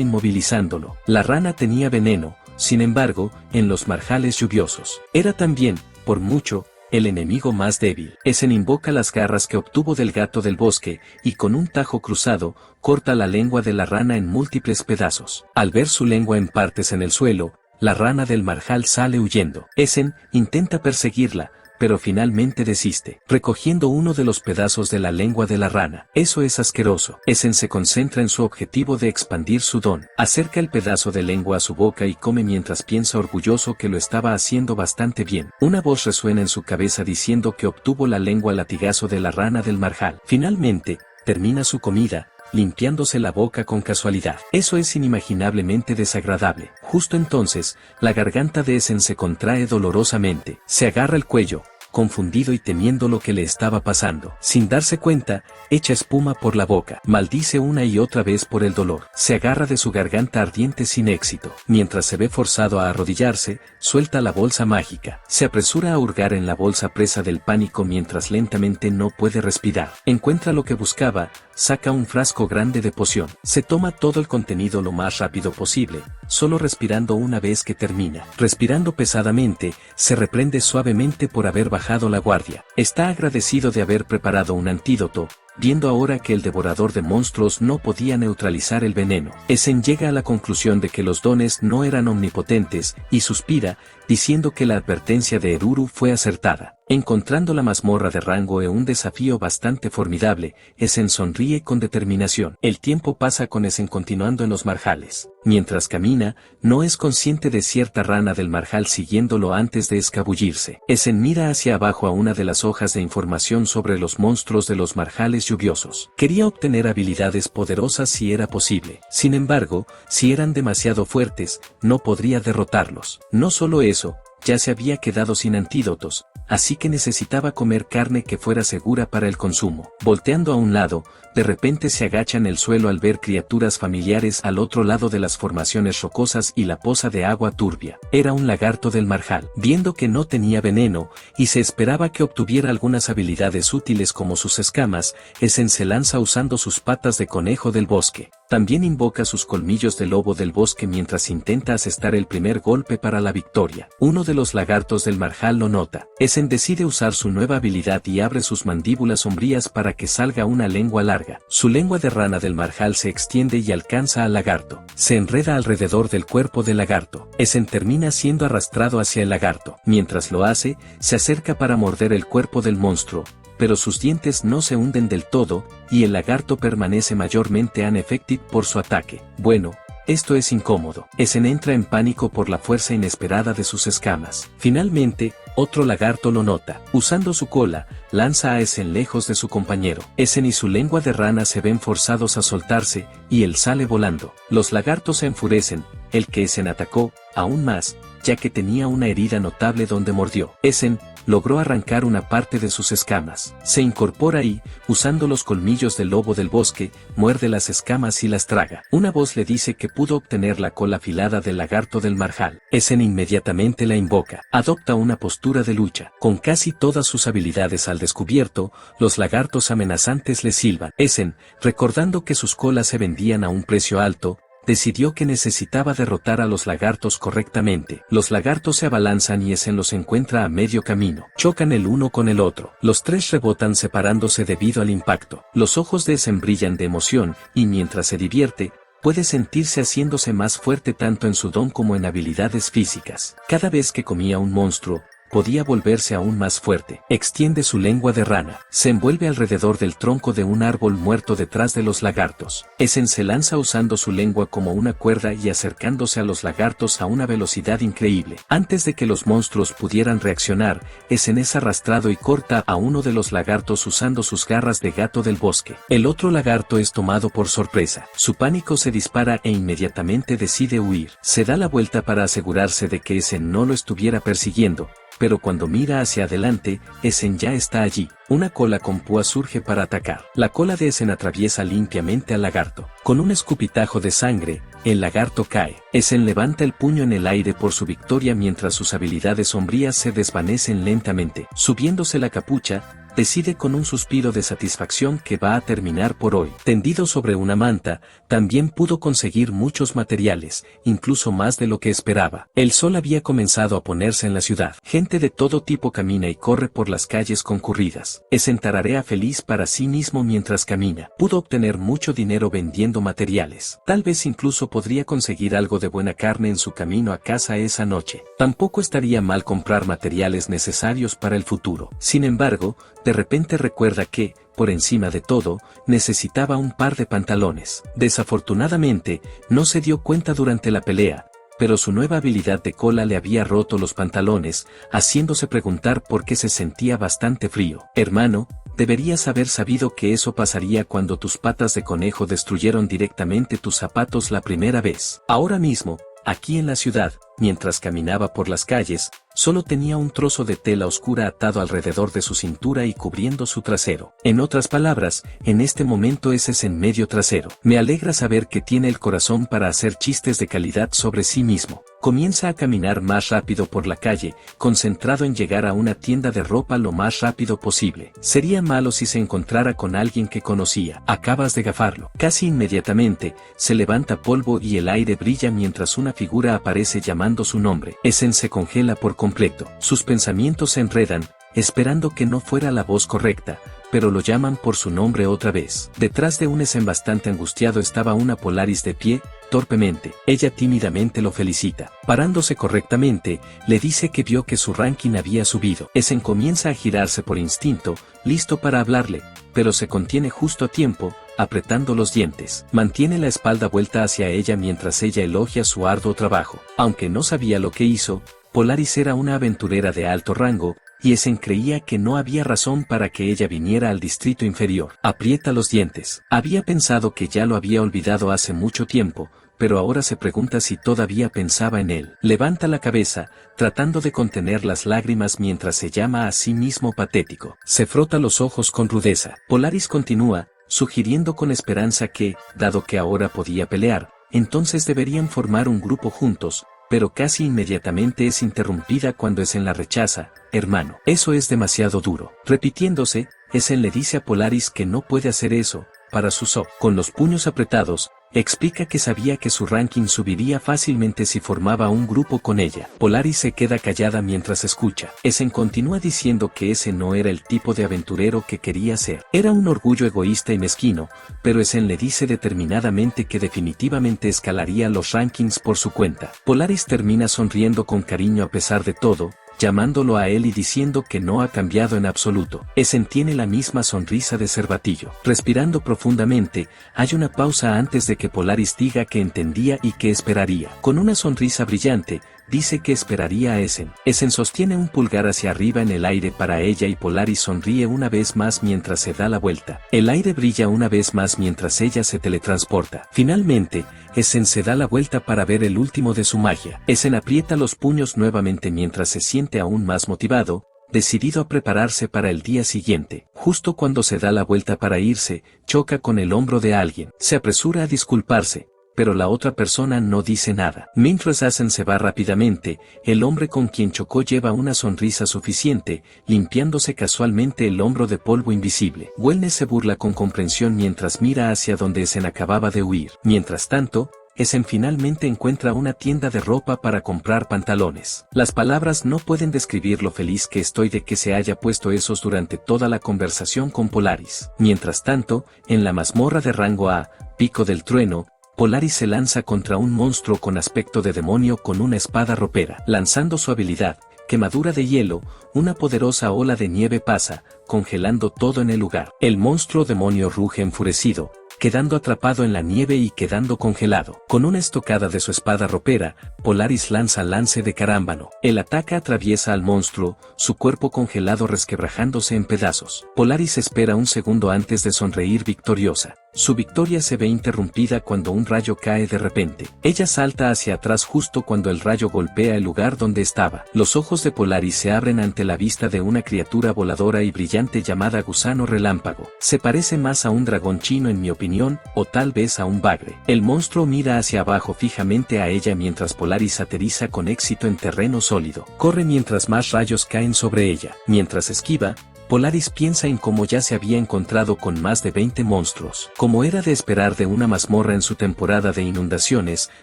A: inmovilizándolo. La rana tenía veneno, sin embargo, en los marjales lluviosos. Era también, por mucho, el enemigo más débil. Essen invoca las garras que obtuvo del gato del bosque, y con un tajo cruzado, corta la lengua de la rana en múltiples pedazos. Al ver su lengua en partes en el suelo, la rana del marjal sale huyendo. Essen intenta perseguirla, pero finalmente desiste, recogiendo uno de los pedazos de la lengua de la rana. Eso es asqueroso. Essen se concentra en su objetivo de expandir su don. Acerca el pedazo de lengua a su boca y come mientras piensa orgulloso que lo estaba haciendo bastante bien. Una voz resuena en su cabeza diciendo que obtuvo la lengua latigazo de la rana del marjal. Finalmente, termina su comida, limpiándose la boca con casualidad. Eso es inimaginablemente desagradable. Justo entonces, la garganta de Essen se contrae dolorosamente. Se agarra el cuello, confundido y temiendo lo que le estaba pasando. Sin darse cuenta, echa espuma por la boca. Maldice una y otra vez por el dolor. Se agarra de su garganta ardiente sin éxito. Mientras se ve forzado a arrodillarse, suelta la bolsa mágica. Se apresura a hurgar en la bolsa presa del pánico mientras lentamente no puede respirar. Encuentra lo que buscaba, saca un frasco grande de poción. Se toma todo el contenido lo más rápido posible, solo respirando una vez que termina. Respirando pesadamente, se reprende suavemente por haber bajado la guardia. Está agradecido de haber preparado un antídoto, viendo ahora que el devorador de monstruos no podía neutralizar el veneno. Essen llega a la conclusión de que los dones no eran omnipotentes, y suspira, diciendo que la advertencia de Eruru fue acertada. Encontrando la mazmorra de Rango un desafío bastante formidable, Essen sonríe con determinación. El tiempo pasa con Essen continuando en los marjales. Mientras camina, no es consciente de cierta rana del marjal siguiéndolo antes de escabullirse. Essen mira hacia abajo a una de las hojas de información sobre los monstruos de los marjales lluviosos. Quería obtener habilidades poderosas si era posible. Sin embargo, si eran demasiado fuertes, no podría derrotarlos. No solo eso, ya se había quedado sin antídotos, así que necesitaba comer carne que fuera segura para el consumo. Volteando a un lado, de repente se agacha en el suelo al ver criaturas familiares al otro lado de las formaciones rocosas y la poza de agua turbia. Era un lagarto del marjal. Viendo que no tenía veneno, y se esperaba que obtuviera algunas habilidades útiles como sus escamas, Essen se lanza usando sus patas de conejo del bosque. También invoca sus colmillos de lobo del bosque mientras intenta asestar el primer golpe para la victoria. Uno de los lagartos del marjal lo nota. Essen decide usar su nueva habilidad y abre sus mandíbulas sombrías para que salga una lengua larga. Su lengua de rana del marjal se extiende y alcanza al lagarto. Se enreda alrededor del cuerpo del lagarto. Essen termina siendo arrastrado hacia el lagarto. Mientras lo hace, se acerca para morder el cuerpo del monstruo, pero sus dientes no se hunden del todo, y el lagarto permanece mayormente unaffected por su ataque. Bueno, esto es incómodo. Essen entra en pánico por la fuerza inesperada de sus escamas. Finalmente, otro lagarto lo nota. Usando su cola, lanza a Essen lejos de su compañero. Essen y su lengua de rana se ven forzados a soltarse, y él sale volando. Los lagartos se enfurecen, el que Essen atacó, aún más, ya que tenía una herida notable donde mordió. Essen logró arrancar una parte de sus escamas. Se incorpora y, usando los colmillos del lobo del bosque, muerde las escamas y las traga. Una voz le dice que pudo obtener la cola afilada del lagarto del marjal. Essen inmediatamente la invoca. Adopta una postura de lucha. Con casi todas sus habilidades al descubierto, los lagartos amenazantes le silban. Essen, recordando que sus colas se vendían a un precio alto, decidió que necesitaba derrotar a los lagartos correctamente. Los lagartos se abalanzan y Essen los encuentra a medio camino. Chocan el uno con el otro. Los tres rebotan separándose debido al impacto. Los ojos de Essen brillan de emoción, y mientras se divierte, puede sentirse haciéndose más fuerte tanto en su don como en habilidades físicas. Cada vez que comía un monstruo, podía volverse aún más fuerte. Extiende su lengua de rana. Se envuelve alrededor del tronco de un árbol muerto detrás de los lagartos. Essen se lanza usando su lengua como una cuerda y acercándose a los lagartos a una velocidad increíble. Antes de que los monstruos pudieran reaccionar, Essen es arrastrado y corta a uno de los lagartos usando sus garras de gato del bosque. El otro lagarto es tomado por sorpresa. Su pánico se dispara e inmediatamente decide huir. Se da la vuelta para asegurarse de que Essen no lo estuviera persiguiendo, pero cuando mira hacia adelante, Essen ya está allí. Una cola con púas surge para atacar. La cola de Essen atraviesa limpiamente al lagarto. Con un escupitajo de sangre, el lagarto cae. Essen levanta el puño en el aire por su victoria mientras sus habilidades sombrías se desvanecen lentamente. Subiéndose la capucha, decide con un suspiro de satisfacción que va a terminar por hoy. Tendido sobre una manta, también pudo conseguir muchos materiales, incluso más de lo que esperaba. El sol había comenzado a ponerse en la ciudad. Gente de todo tipo camina y corre por las calles concurridas. Essen tararea feliz para sí mismo mientras camina. Pudo obtener mucho dinero vendiendo materiales. Tal vez incluso podría conseguir algo de buena carne en su camino a casa esa noche. Tampoco estaría mal comprar materiales necesarios para el futuro. Sin embargo, de repente recuerda que, por encima de todo, necesitaba un par de pantalones. Desafortunadamente, no se dio cuenta durante la pelea, pero su nueva habilidad de cola le había roto los pantalones, haciéndose preguntar por qué se sentía bastante frío. Hermano, deberías haber sabido que eso pasaría cuando tus patas de conejo destruyeron directamente tus zapatos la primera vez. Ahora mismo, aquí en la ciudad, mientras caminaba por las calles, solo tenía un trozo de tela oscura atado alrededor de su cintura y cubriendo su trasero. En otras palabras, en este momento ese es en medio trasero. Me alegra saber que tiene el corazón para hacer chistes de calidad sobre sí mismo. Comienza a caminar más rápido por la calle, concentrado en llegar a una tienda de ropa lo más rápido posible. Sería malo si se encontrara con alguien que conocía. Acabas de gafarlo. Casi inmediatamente, se levanta polvo y el aire brilla mientras una figura aparece llamando su nombre. Essen se congela por completo. Sus pensamientos se enredan, esperando que no fuera la voz correcta, pero lo llaman por su nombre otra vez. Detrás de un Essen bastante angustiado estaba una Polaris de pie, torpemente. Ella tímidamente lo felicita. Parándose correctamente, le dice que vio que su ranking había subido. Essen comienza a girarse por instinto, listo para hablarle, pero se contiene justo a tiempo, apretando los dientes. Mantiene la espalda vuelta hacia ella mientras ella elogia su arduo trabajo. Aunque no sabía lo que hizo, Polaris era una aventurera de alto rango, y Essen creía que no había razón para que ella viniera al distrito inferior. Aprieta los dientes. Había pensado que ya lo había olvidado hace mucho tiempo, pero ahora se pregunta si todavía pensaba en él. Levanta la cabeza, tratando de contener las lágrimas mientras se llama a sí mismo patético. Se frota los ojos con rudeza. Polaris continúa, sugiriendo con esperanza que, dado que ahora podía pelear, entonces deberían formar un grupo juntos, pero casi inmediatamente es interrumpida cuando Essen la rechaza. Hermano, eso es demasiado duro. Repitiéndose, Essen le dice a Polaris que no puede hacer eso, para su so. Con los puños apretados, explica que sabía que su ranking subiría fácilmente si formaba un grupo con ella. Polaris se queda callada mientras escucha. Essen continúa diciendo que ese no era el tipo de aventurero que quería ser. Era un orgullo egoísta y mezquino, pero Essen le dice determinadamente que definitivamente escalaría los rankings por su cuenta. Polaris termina sonriendo con cariño a pesar de todo, llamándolo a él y diciendo que no ha cambiado en absoluto. Essen tiene la misma sonrisa de cervatillo. Respirando profundamente, hay una pausa antes de que Polaris diga que entendía y que esperaría. Con una sonrisa brillante, dice que esperaría a Essen. Essen sostiene un pulgar hacia arriba en el aire para ella y Polaris sonríe una vez más mientras se da la vuelta. El aire brilla una vez más mientras ella se teletransporta. Finalmente, Essen se da la vuelta para ver el último de su magia. Essen aprieta los puños nuevamente mientras se siente aún más motivado, decidido a prepararse para el día siguiente. Justo cuando se da la vuelta para irse, choca con el hombro de alguien. Se apresura a disculparse, pero la otra persona no dice nada. Mientras Essen se va rápidamente, el hombre con quien chocó lleva una sonrisa suficiente, limpiándose casualmente el hombro de polvo invisible. Wellness se burla con comprensión mientras mira hacia donde Essen acababa de huir. Mientras tanto, Essen finalmente encuentra una tienda de ropa para comprar pantalones. Las palabras no pueden describir lo feliz que estoy de que se haya puesto esos durante toda la conversación con Polaris. Mientras tanto, en la mazmorra de rango A, Pico del Trueno, Polaris se lanza contra un monstruo con aspecto de demonio con una espada ropera. Lanzando su habilidad, Quemadura de Hielo, una poderosa ola de nieve pasa, congelando todo en el lugar. El monstruo demonio ruge enfurecido, quedando atrapado en la nieve y quedando congelado. Con una estocada de su espada ropera, Polaris lanza lance de carámbano. El ataque atraviesa al monstruo, su cuerpo congelado resquebrajándose en pedazos. Polaris espera un segundo antes de sonreír victoriosa. Su victoria se ve interrumpida cuando un rayo cae de repente. Ella salta hacia atrás justo cuando el rayo golpea el lugar donde estaba. Los ojos de Polaris se abren ante la vista de una criatura voladora y brillante llamada gusano relámpago. Se parece más a un dragón chino en mi opinión, o tal vez a un bagre. El monstruo mira hacia abajo fijamente a ella mientras Polaris aterriza con éxito en terreno sólido. Corre mientras más rayos caen sobre ella. Mientras esquiva, Polaris piensa en cómo ya se había encontrado con más de 20 monstruos. Como era de esperar de una mazmorra en su temporada de inundaciones,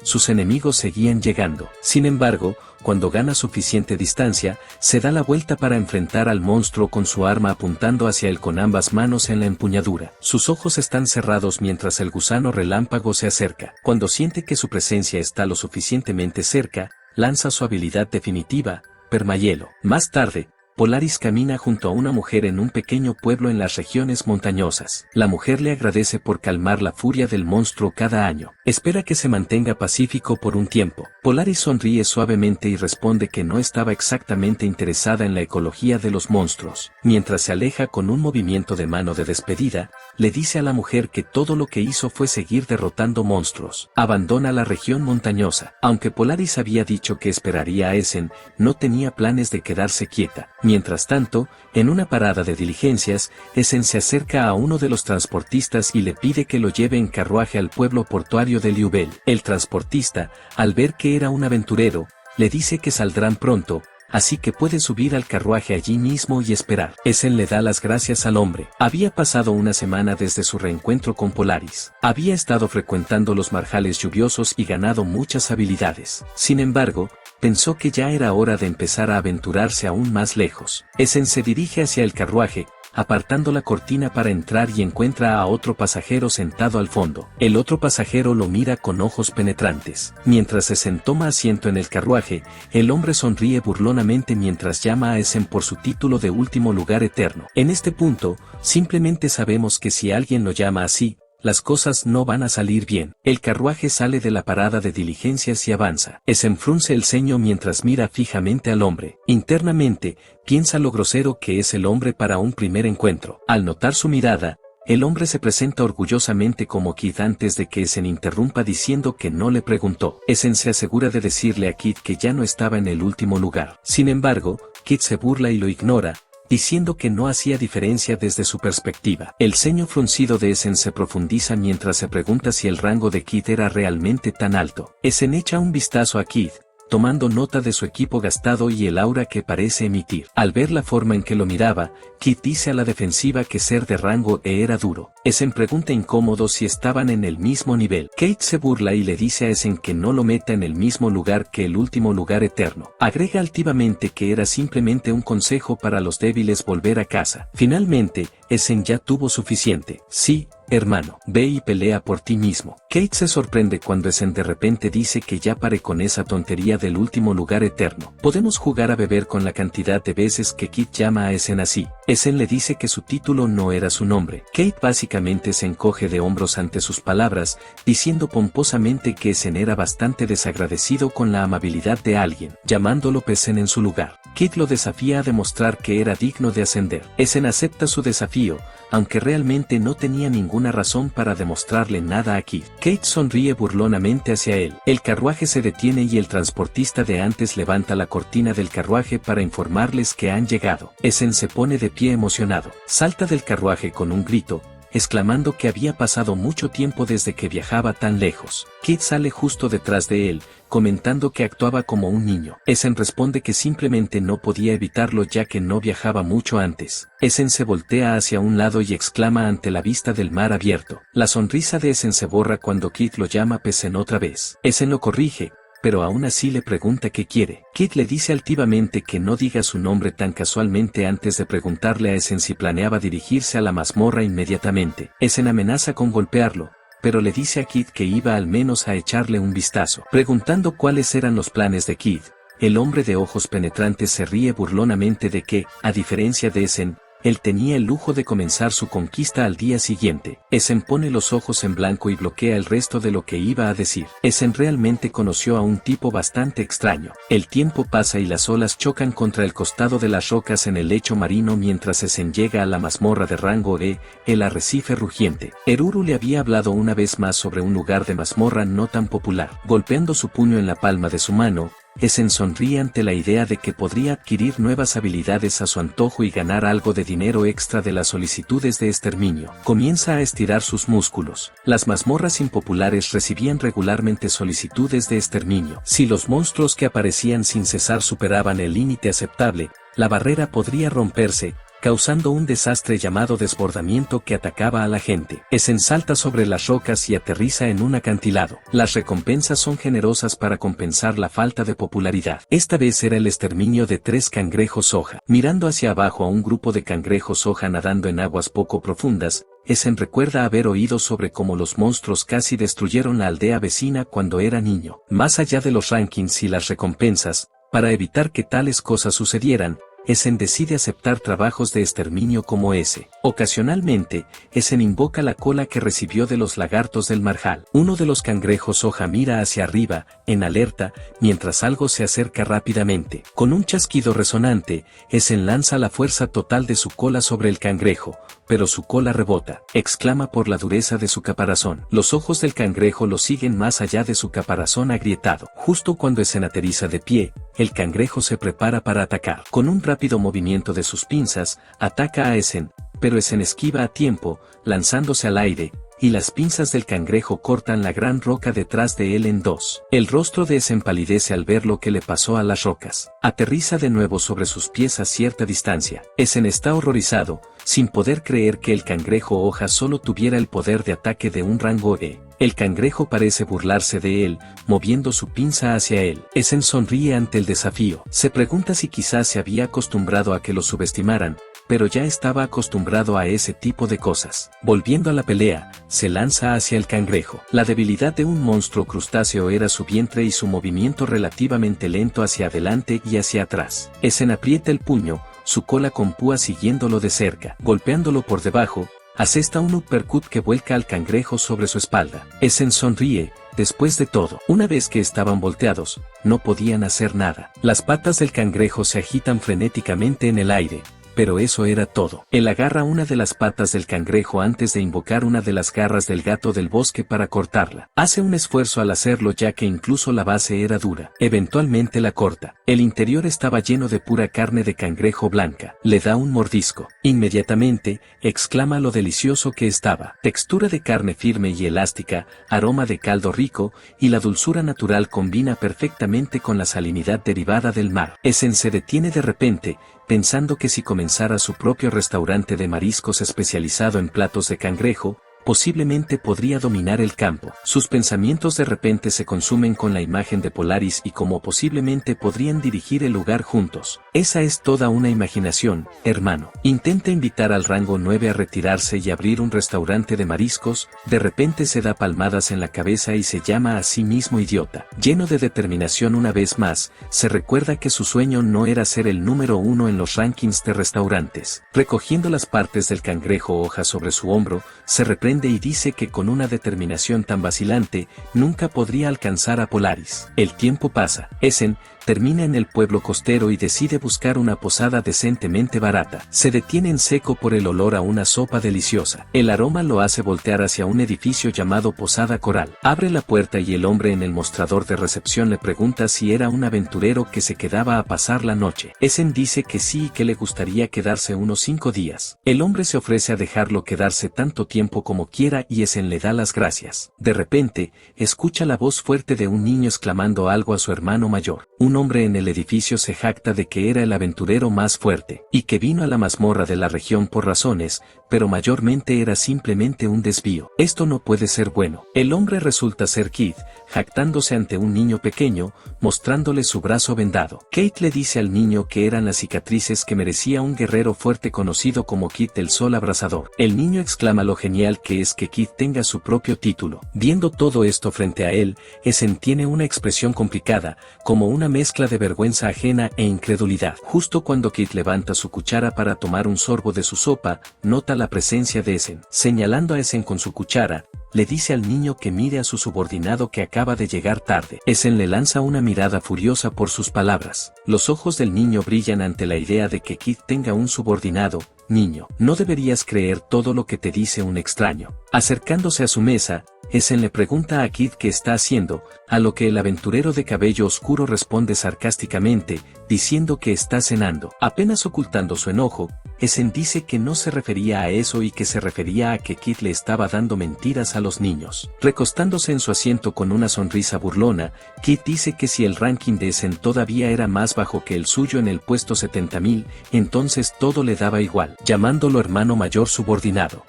A: sus enemigos seguían llegando. Sin embargo, cuando gana suficiente distancia, se da la vuelta para enfrentar al monstruo con su arma apuntando hacia él con ambas manos en la empuñadura. Sus ojos están cerrados mientras el gusano relámpago se acerca. Cuando siente que su presencia está lo suficientemente cerca, lanza su habilidad definitiva, Permahielo. Más tarde, Polaris camina junto a una mujer en un pequeño pueblo en las regiones montañosas. La mujer le agradece por calmar la furia del monstruo cada año. Espera que se mantenga pacífico por un tiempo. Polaris sonríe suavemente y responde que no estaba exactamente interesada en la ecología de los monstruos. Mientras se aleja con un movimiento de mano de despedida, le dice a la mujer que todo lo que hizo fue seguir derrotando monstruos. Abandona la región montañosa. Aunque Polaris había dicho que esperaría a Essen, no tenía planes de quedarse quieta. Mientras tanto, en una parada de diligencias, Essen se acerca a uno de los transportistas y le pide que lo lleve en carruaje al pueblo portuario de Liubel. El transportista, al ver que era un aventurero, le dice que saldrán pronto, así que puede subir al carruaje allí mismo y esperar. Essen le da las gracias al hombre. Había pasado una semana desde su reencuentro con Polaris. Había estado frecuentando los marjales lluviosos y ganado muchas habilidades. Sin embargo, pensó que ya era hora de empezar a aventurarse aún más lejos. Essen se dirige hacia el carruaje, apartando la cortina para entrar y encuentra a otro pasajero sentado al fondo. El otro pasajero lo mira con ojos penetrantes. Mientras Essen toma asiento en el carruaje, el hombre sonríe burlonamente mientras llama a Essen por su título de último lugar eterno. En este punto, simplemente sabemos que si alguien lo llama así, las cosas no van a salir bien. El carruaje sale de la parada de diligencias y avanza. Essen frunce el ceño mientras mira fijamente al hombre. Internamente, piensa lo grosero que es el hombre para un primer encuentro. Al notar su mirada, el hombre se presenta orgullosamente como Kid antes de que Essen interrumpa diciendo que no le preguntó. Essen se asegura de decirle a Kid que ya no estaba en el último lugar. Sin embargo, Kid se burla y lo ignora, diciendo que no hacía diferencia desde su perspectiva. El ceño fruncido de Essen se profundiza mientras se pregunta si el rango de Kid era realmente tan alto. Essen echa un vistazo a Kid, tomando nota de su equipo gastado y el aura que parece emitir. Al ver la forma en que lo miraba, Kid dice a la defensiva que ser de rango E era duro. Essen pregunta incómodo si estaban en el mismo nivel. Kate se burla y le dice a Essen que no lo meta en el mismo lugar que el último lugar eterno. Agrega altivamente que era simplemente un consejo para los débiles volver a casa. Finalmente, Essen ya tuvo suficiente. Sí, hermano, ve y pelea por ti mismo. Kate se sorprende cuando Essen de repente dice que ya pare con esa tontería del último lugar eterno. Podemos jugar a beber con la cantidad de veces que Kate llama a Essen así. Essen le dice que su título no era su nombre. Kate básicamente se encoge de hombros ante sus palabras, diciendo pomposamente que Essen era bastante desagradecido con la amabilidad de alguien, llamándolo Essen en su lugar. Kate lo desafía a demostrar que era digno de ascender. Essen acepta su desafío, aunque realmente no tenía ninguna razón para demostrarle nada a Kid. Kate sonríe burlonamente hacia él. El carruaje se detiene y el transportista de antes levanta la cortina del carruaje para informarles que han llegado. Essen se pone de pie emocionado. Salta del carruaje con un grito, exclamando que había pasado mucho tiempo desde que viajaba tan lejos. Kid sale justo detrás de él, comentando que actuaba como un niño. Essen responde que simplemente no podía evitarlo ya que no viajaba mucho antes. Essen se voltea hacia un lado y exclama ante la vista del mar abierto. La sonrisa de Essen se borra cuando Kid lo llama Essen otra vez. Essen lo corrige, pero aún así le pregunta qué quiere. Kid le dice altivamente que no diga su nombre tan casualmente antes de preguntarle a Essen si planeaba dirigirse a la mazmorra inmediatamente. Essen amenaza con golpearlo, pero le dice a Kid que iba al menos a echarle un vistazo. Preguntando cuáles eran los planes de Kid, el hombre de ojos penetrantes se ríe burlonamente de que, a diferencia de Essen, él tenía el lujo de comenzar su conquista al día siguiente. Essen pone los ojos en blanco y bloquea el resto de lo que iba a decir. Essen realmente conoció a un tipo bastante extraño. El tiempo pasa y las olas chocan contra el costado de las rocas en el lecho marino mientras Essen llega a la mazmorra de rango E, el arrecife rugiente. Eruru le había hablado una vez más sobre un lugar de mazmorra no tan popular. Golpeando su puño en la palma de su mano, Essen sonríe ante la idea de que podría adquirir nuevas habilidades a su antojo y ganar algo de dinero extra de las solicitudes de exterminio. Comienza a estirar sus músculos. Las mazmorras impopulares recibían regularmente solicitudes de exterminio. Si los monstruos que aparecían sin cesar superaban el límite aceptable, la barrera podría romperse, causando un desastre llamado desbordamiento que atacaba a la gente. Essen salta sobre las rocas y aterriza en un acantilado. Las recompensas son generosas para compensar la falta de popularidad. Esta vez era el exterminio de 3 cangrejos hoja. Mirando hacia abajo a un grupo de cangrejos hoja nadando en aguas poco profundas, Essen recuerda haber oído sobre cómo los monstruos casi destruyeron la aldea vecina cuando era niño. Más allá de los rankings y las recompensas, para evitar que tales cosas sucedieran, Essen decide aceptar trabajos de exterminio como ese. Ocasionalmente, Essen invoca la cola que recibió de los lagartos del marjal. Uno de los cangrejos hoja mira hacia arriba, en alerta, mientras algo se acerca rápidamente. Con un chasquido resonante, Essen lanza la fuerza total de su cola sobre el cangrejo, pero su cola rebota. Exclama por la dureza de su caparazón. Los ojos del cangrejo lo siguen más allá de su caparazón agrietado. Justo cuando Essen aterriza de pie, el cangrejo se prepara para atacar. Con un rápido movimiento de sus pinzas, ataca a Essen, pero Essen esquiva a tiempo, lanzándose al aire, y las pinzas del cangrejo cortan la gran roca detrás de él en dos. El rostro de Essen empalidece al ver lo que le pasó a las rocas. Aterriza de nuevo sobre sus pies a cierta distancia. Essen está horrorizado, sin poder creer que el cangrejo hoja solo tuviera el poder de ataque de un rango E. El cangrejo parece burlarse de él, moviendo su pinza hacia él. Essen sonríe ante el desafío. Se pregunta si quizás se había acostumbrado a que lo subestimaran, pero ya estaba acostumbrado a ese tipo de cosas. Volviendo a la pelea, se lanza hacia el cangrejo. La debilidad de un monstruo crustáceo era su vientre y su movimiento relativamente lento hacia adelante y hacia atrás. Essen aprieta el puño, su cola con púas siguiéndolo de cerca. Golpeándolo por debajo, asesta un uppercut que vuelca al cangrejo sobre su espalda. Essen sonríe. Después de todo, una vez que estaban volteados, no podían hacer nada. Las patas del cangrejo se agitan frenéticamente en el aire, pero eso era todo. Él agarra una de las patas del cangrejo antes de invocar una de las garras del gato del bosque para cortarla. Hace un esfuerzo al hacerlo ya que incluso la base era dura. Eventualmente la corta. El interior estaba lleno de pura carne de cangrejo blanca. Le da un mordisco. Inmediatamente, exclama lo delicioso que estaba. Textura de carne firme y elástica, aroma de caldo rico, y la dulzura natural combina perfectamente con la salinidad derivada del mar. Essen se detiene de repente, pensando que si comenzara su propio restaurante de mariscos especializado en platos de cangrejo, posiblemente podría dominar el campo. Sus pensamientos de repente se consumen con la imagen de Polaris y cómo posiblemente podrían dirigir el lugar juntos. Esa es toda una imaginación, hermano. Intenta invitar al rango 9 a retirarse y abrir un restaurante de mariscos, de repente se da palmadas en la cabeza y se llama a sí mismo idiota. Lleno de determinación una vez más, se recuerda que su sueño no era ser el número 1 en los rankings de restaurantes. Recogiendo las partes del cangrejo hoja sobre su hombro, se reprende y dice que con una determinación tan vacilante, nunca podría alcanzar a Polaris. El tiempo pasa. Essen termina en el pueblo costero y decide buscar una posada decentemente barata. Se detiene en seco por el olor a una sopa deliciosa. El aroma lo hace voltear hacia un edificio llamado Posada Coral. Abre la puerta y el hombre en el mostrador de recepción le pregunta si era un aventurero que se quedaba a pasar la noche. Essen dice que sí y que le gustaría quedarse unos 5 días. El hombre se ofrece a dejarlo quedarse tanto tiempo como quiera y Essen le da las gracias. De repente, escucha la voz fuerte de un niño exclamando algo a su hermano mayor. Un hombre en el edificio se jacta de que era el aventurero más fuerte, y que vino a la mazmorra de la región por razones, pero mayormente era simplemente un desvío. Esto no puede ser bueno. El hombre resulta ser Keith, jactándose ante un niño pequeño, mostrándole su brazo vendado. Kate le dice al niño que eran las cicatrices que merecía un guerrero fuerte conocido como Keith el Sol Abrasador. El niño exclama lo genial que es que Keith tenga su propio título. Viendo todo esto frente a él, Essen tiene una expresión complicada, como una mezcla de vergüenza ajena e incredulidad. Justo cuando Keith levanta su cuchara para tomar un sorbo de su sopa, nota la presencia de Essen. Señalando a Essen con su cuchara, le dice al niño que mire a su subordinado que acaba de llegar tarde. Essen le lanza una mirada furiosa por sus palabras. Los ojos del niño brillan ante la idea de que Keith tenga un subordinado. Niño, no deberías creer todo lo que te dice un extraño. Acercándose a su mesa, Essen le pregunta a Keith qué está haciendo, a lo que el aventurero de cabello oscuro responde sarcásticamente, diciendo que está cenando. Apenas ocultando su enojo, Essen dice que no se refería a eso y que se refería a que Keith le estaba dando mentiras a los niños. Recostándose en su asiento con una sonrisa burlona, Keith dice que si el ranking de Essen todavía era más bajo que el suyo en el puesto 70.000, entonces todo le daba igual, llamándolo hermano mayor subordinado.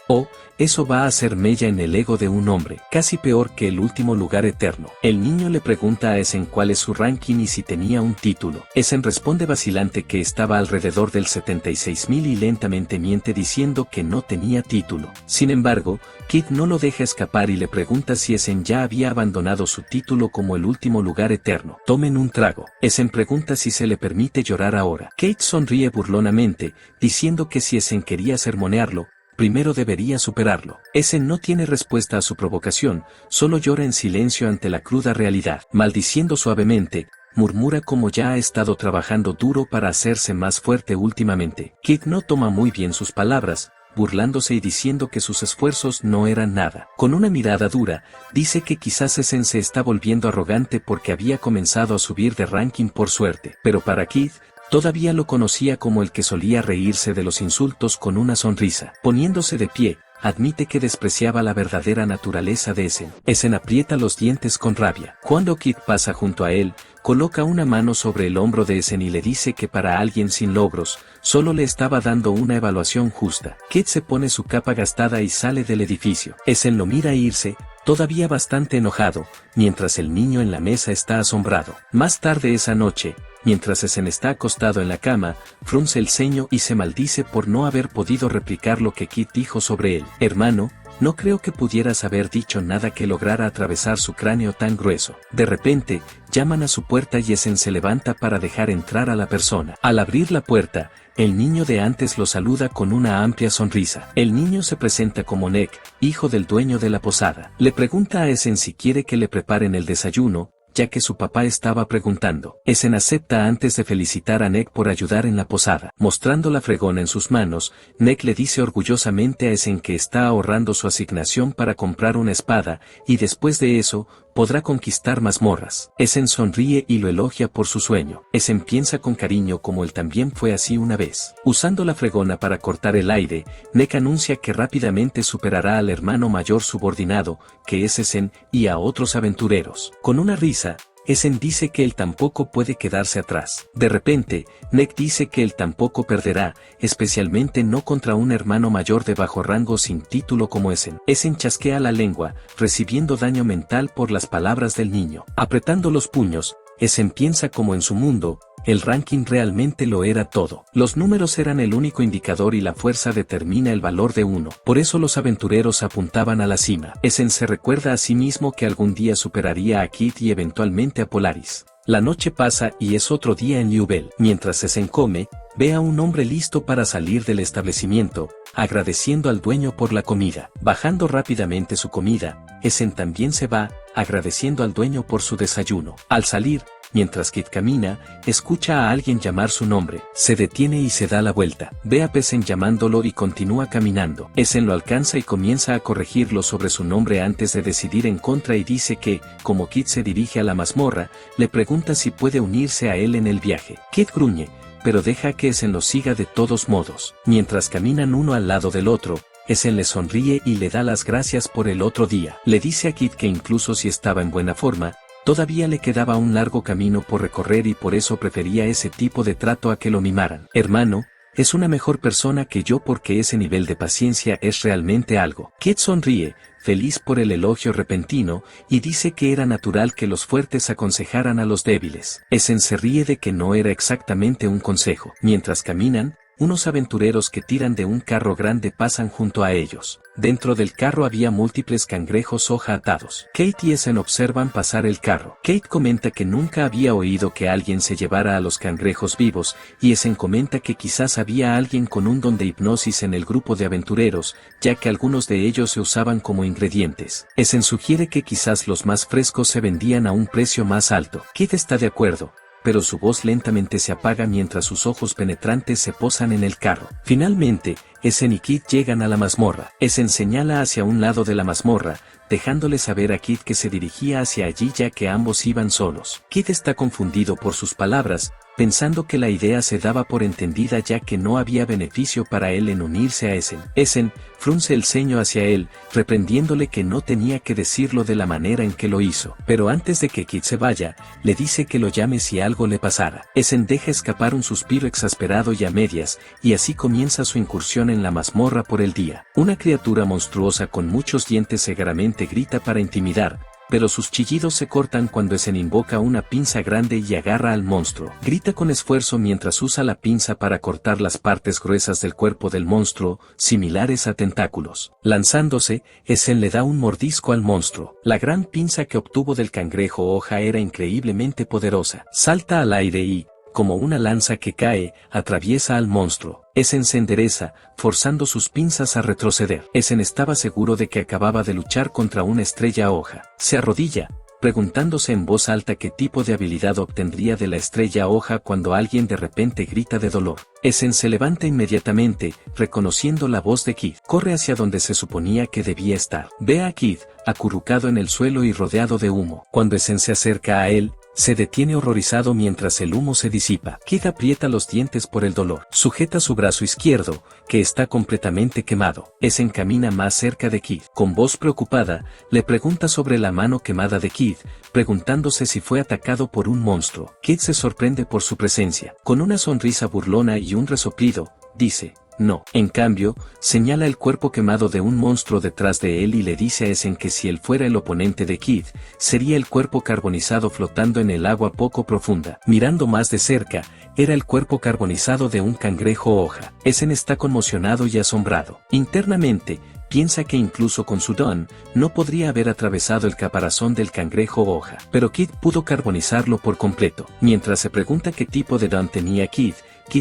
A: Eso va a hacer mella en el ego de un hombre, casi peor que el último lugar eterno. El niño le pregunta a Essen cuál es su ranking y si tenía un título. Essen responde vacilante que estaba alrededor del 76.000 y lentamente miente diciendo que no tenía título. Sin embargo, Keith no lo deja escapar y le pregunta si Essen ya había abandonado su título como el último lugar eterno. Tomen un trago. Essen pregunta si se le permite llorar ahora. Kate sonríe burlonamente, diciendo que si Essen quería sermonearlo, primero debería superarlo. Essen no tiene respuesta a su provocación, solo llora en silencio ante la cruda realidad. Maldiciendo suavemente, murmura como ya ha estado trabajando duro para hacerse más fuerte últimamente. Keith no toma muy bien sus palabras, burlándose y diciendo que sus esfuerzos no eran nada. Con una mirada dura, dice que quizás Essen se está volviendo arrogante porque había comenzado a subir de ranking por suerte. Pero para Keith, todavía lo conocía como el que solía reírse de los insultos con una sonrisa. Poniéndose de pie, admite que despreciaba la verdadera naturaleza de Essen. Essen aprieta los dientes con rabia. Cuando Keith pasa junto a él, coloca una mano sobre el hombro de Essen y le dice que para alguien sin logros, solo le estaba dando una evaluación justa. Keith se pone su capa gastada y sale del edificio. Essen lo mira irse, todavía bastante enojado, mientras el niño en la mesa está asombrado. Más tarde esa noche, Mientras Essen está acostado en la cama, frunce el ceño y se maldice por no haber podido replicar lo que Kid dijo sobre él. Hermano, no creo que pudieras haber dicho nada que lograra atravesar su cráneo tan grueso. De repente, llaman a su puerta y Essen se levanta para dejar entrar a la persona. Al abrir la puerta, el niño de antes lo saluda con una amplia sonrisa. El niño se presenta como Nick, hijo del dueño de la posada. Le pregunta a Essen si quiere que le preparen el desayuno, ya que su papá estaba preguntando. Essen acepta antes de felicitar a Nick por ayudar en la posada. Mostrando la fregona en sus manos, Nick le dice orgullosamente a Essen que está ahorrando su asignación para comprar una espada, y después de eso, podrá conquistar mazmorras. Essen sonríe y lo elogia por su sueño. Essen piensa con cariño como él también fue así una vez. Usando la fregona para cortar el aire, Nick anuncia que rápidamente superará al hermano mayor subordinado, que es Essen, y a otros aventureros. Con una risa, Essen dice que él tampoco puede quedarse atrás. De repente, Nick dice que él tampoco perderá, especialmente no contra un hermano mayor de bajo rango sin título como Essen. Essen chasquea la lengua, recibiendo daño mental por las palabras del niño. Apretando los puños, Essen piensa como en su mundo, el ranking realmente lo era todo. Los números eran el único indicador y la fuerza determina el valor de uno. Por eso los aventureros apuntaban a la cima. Essen se recuerda a sí mismo que algún día superaría a Kid y eventualmente a Polaris. La noche pasa y es otro día en Newbell. Mientras Essen come, ve a un hombre listo para salir del establecimiento, agradeciendo al dueño por la comida. Bajando rápidamente su comida, Essen también se va, agradeciendo al dueño por su desayuno. Al salir, mientras Kid camina, escucha a alguien llamar su nombre. Se detiene y se da la vuelta. Ve a Essen llamándolo y continúa caminando. Essen lo alcanza y comienza a corregirlo sobre su nombre antes de decidir en contra y dice que, como Kid se dirige a la mazmorra, le pregunta si puede unirse a él en el viaje. Kid gruñe, pero deja que Essen lo siga de todos modos. Mientras caminan uno al lado del otro, Essen le sonríe y le da las gracias por el otro día. Le dice a Kid que incluso si estaba en buena forma, todavía le quedaba un largo camino por recorrer y por eso prefería ese tipo de trato a que lo mimaran. Hermano, es una mejor persona que yo porque ese nivel de paciencia es realmente algo. Kid sonríe, feliz por el elogio repentino, y dice que era natural que los fuertes aconsejaran a los débiles. Essen se ríe de que no era exactamente un consejo. Mientras caminan, unos aventureros que tiran de un carro grande pasan junto a ellos. Dentro del carro había múltiples cangrejos hoja atados. Kate y Essen observan pasar el carro. Kate comenta que nunca había oído que alguien se llevara a los cangrejos vivos, y Essen comenta que quizás había alguien con un don de hipnosis en el grupo de aventureros, ya que algunos de ellos se usaban como ingredientes. Essen sugiere que quizás los más frescos se vendían a un precio más alto. Kate está de acuerdo, pero su voz lentamente se apaga mientras sus ojos penetrantes se posan en el carro. Finalmente, Essen y Kid llegan a la mazmorra. Essen señala hacia un lado de la mazmorra, dejándole saber a Kid que se dirigía hacia allí ya que ambos iban solos. Kid está confundido por sus palabras, pensando que la idea se daba por entendida ya que no había beneficio para él en unirse a Essen. Essen frunce el ceño hacia él, reprendiéndole que no tenía que decirlo de la manera en que lo hizo. Pero antes de que Kid se vaya, le dice que lo llame si algo le pasara. Essen deja escapar un suspiro exasperado y a medias, y así comienza su incursión en la mazmorra por el día. Una criatura monstruosa con muchos dientes segaramente grita para intimidar, pero sus chillidos se cortan cuando Essen invoca una pinza grande y agarra al monstruo. Grita con esfuerzo mientras usa la pinza para cortar las partes gruesas del cuerpo del monstruo, similares a tentáculos. Lanzándose, Essen le da un mordisco al monstruo. La gran pinza que obtuvo del cangrejo hoja era increíblemente poderosa. Salta al aire y, como una lanza que cae, atraviesa al monstruo. Essen se endereza, forzando sus pinzas a retroceder. Essen estaba seguro de que acababa de luchar contra una estrella hoja. Se arrodilla, preguntándose en voz alta qué tipo de habilidad obtendría de la estrella hoja cuando alguien de repente grita de dolor. Essen se levanta inmediatamente, reconociendo la voz de Kid. Corre hacia donde se suponía que debía estar. Ve a Kid, acurrucado en el suelo y rodeado de humo. Cuando Essen se acerca a él, se detiene horrorizado mientras el humo se disipa. Kid aprieta los dientes por el dolor. Sujeta su brazo izquierdo, que está completamente quemado. Essen camina más cerca de Kid. Con voz preocupada, le pregunta sobre la mano quemada de Kid, preguntándose si fue atacado por un monstruo. Kid se sorprende por su presencia. Con una sonrisa burlona y un resoplido, dice: no. En cambio, señala el cuerpo quemado de un monstruo detrás de él y le dice a Essen que si él fuera el oponente de Kid, sería el cuerpo carbonizado flotando en el agua poco profunda. Mirando más de cerca, era el cuerpo carbonizado de un cangrejo hoja. Essen está conmocionado y asombrado. Internamente, piensa que incluso con su don, no podría haber atravesado el caparazón del cangrejo hoja. Pero Kid pudo carbonizarlo por completo. Mientras se pregunta qué tipo de don tenía Kid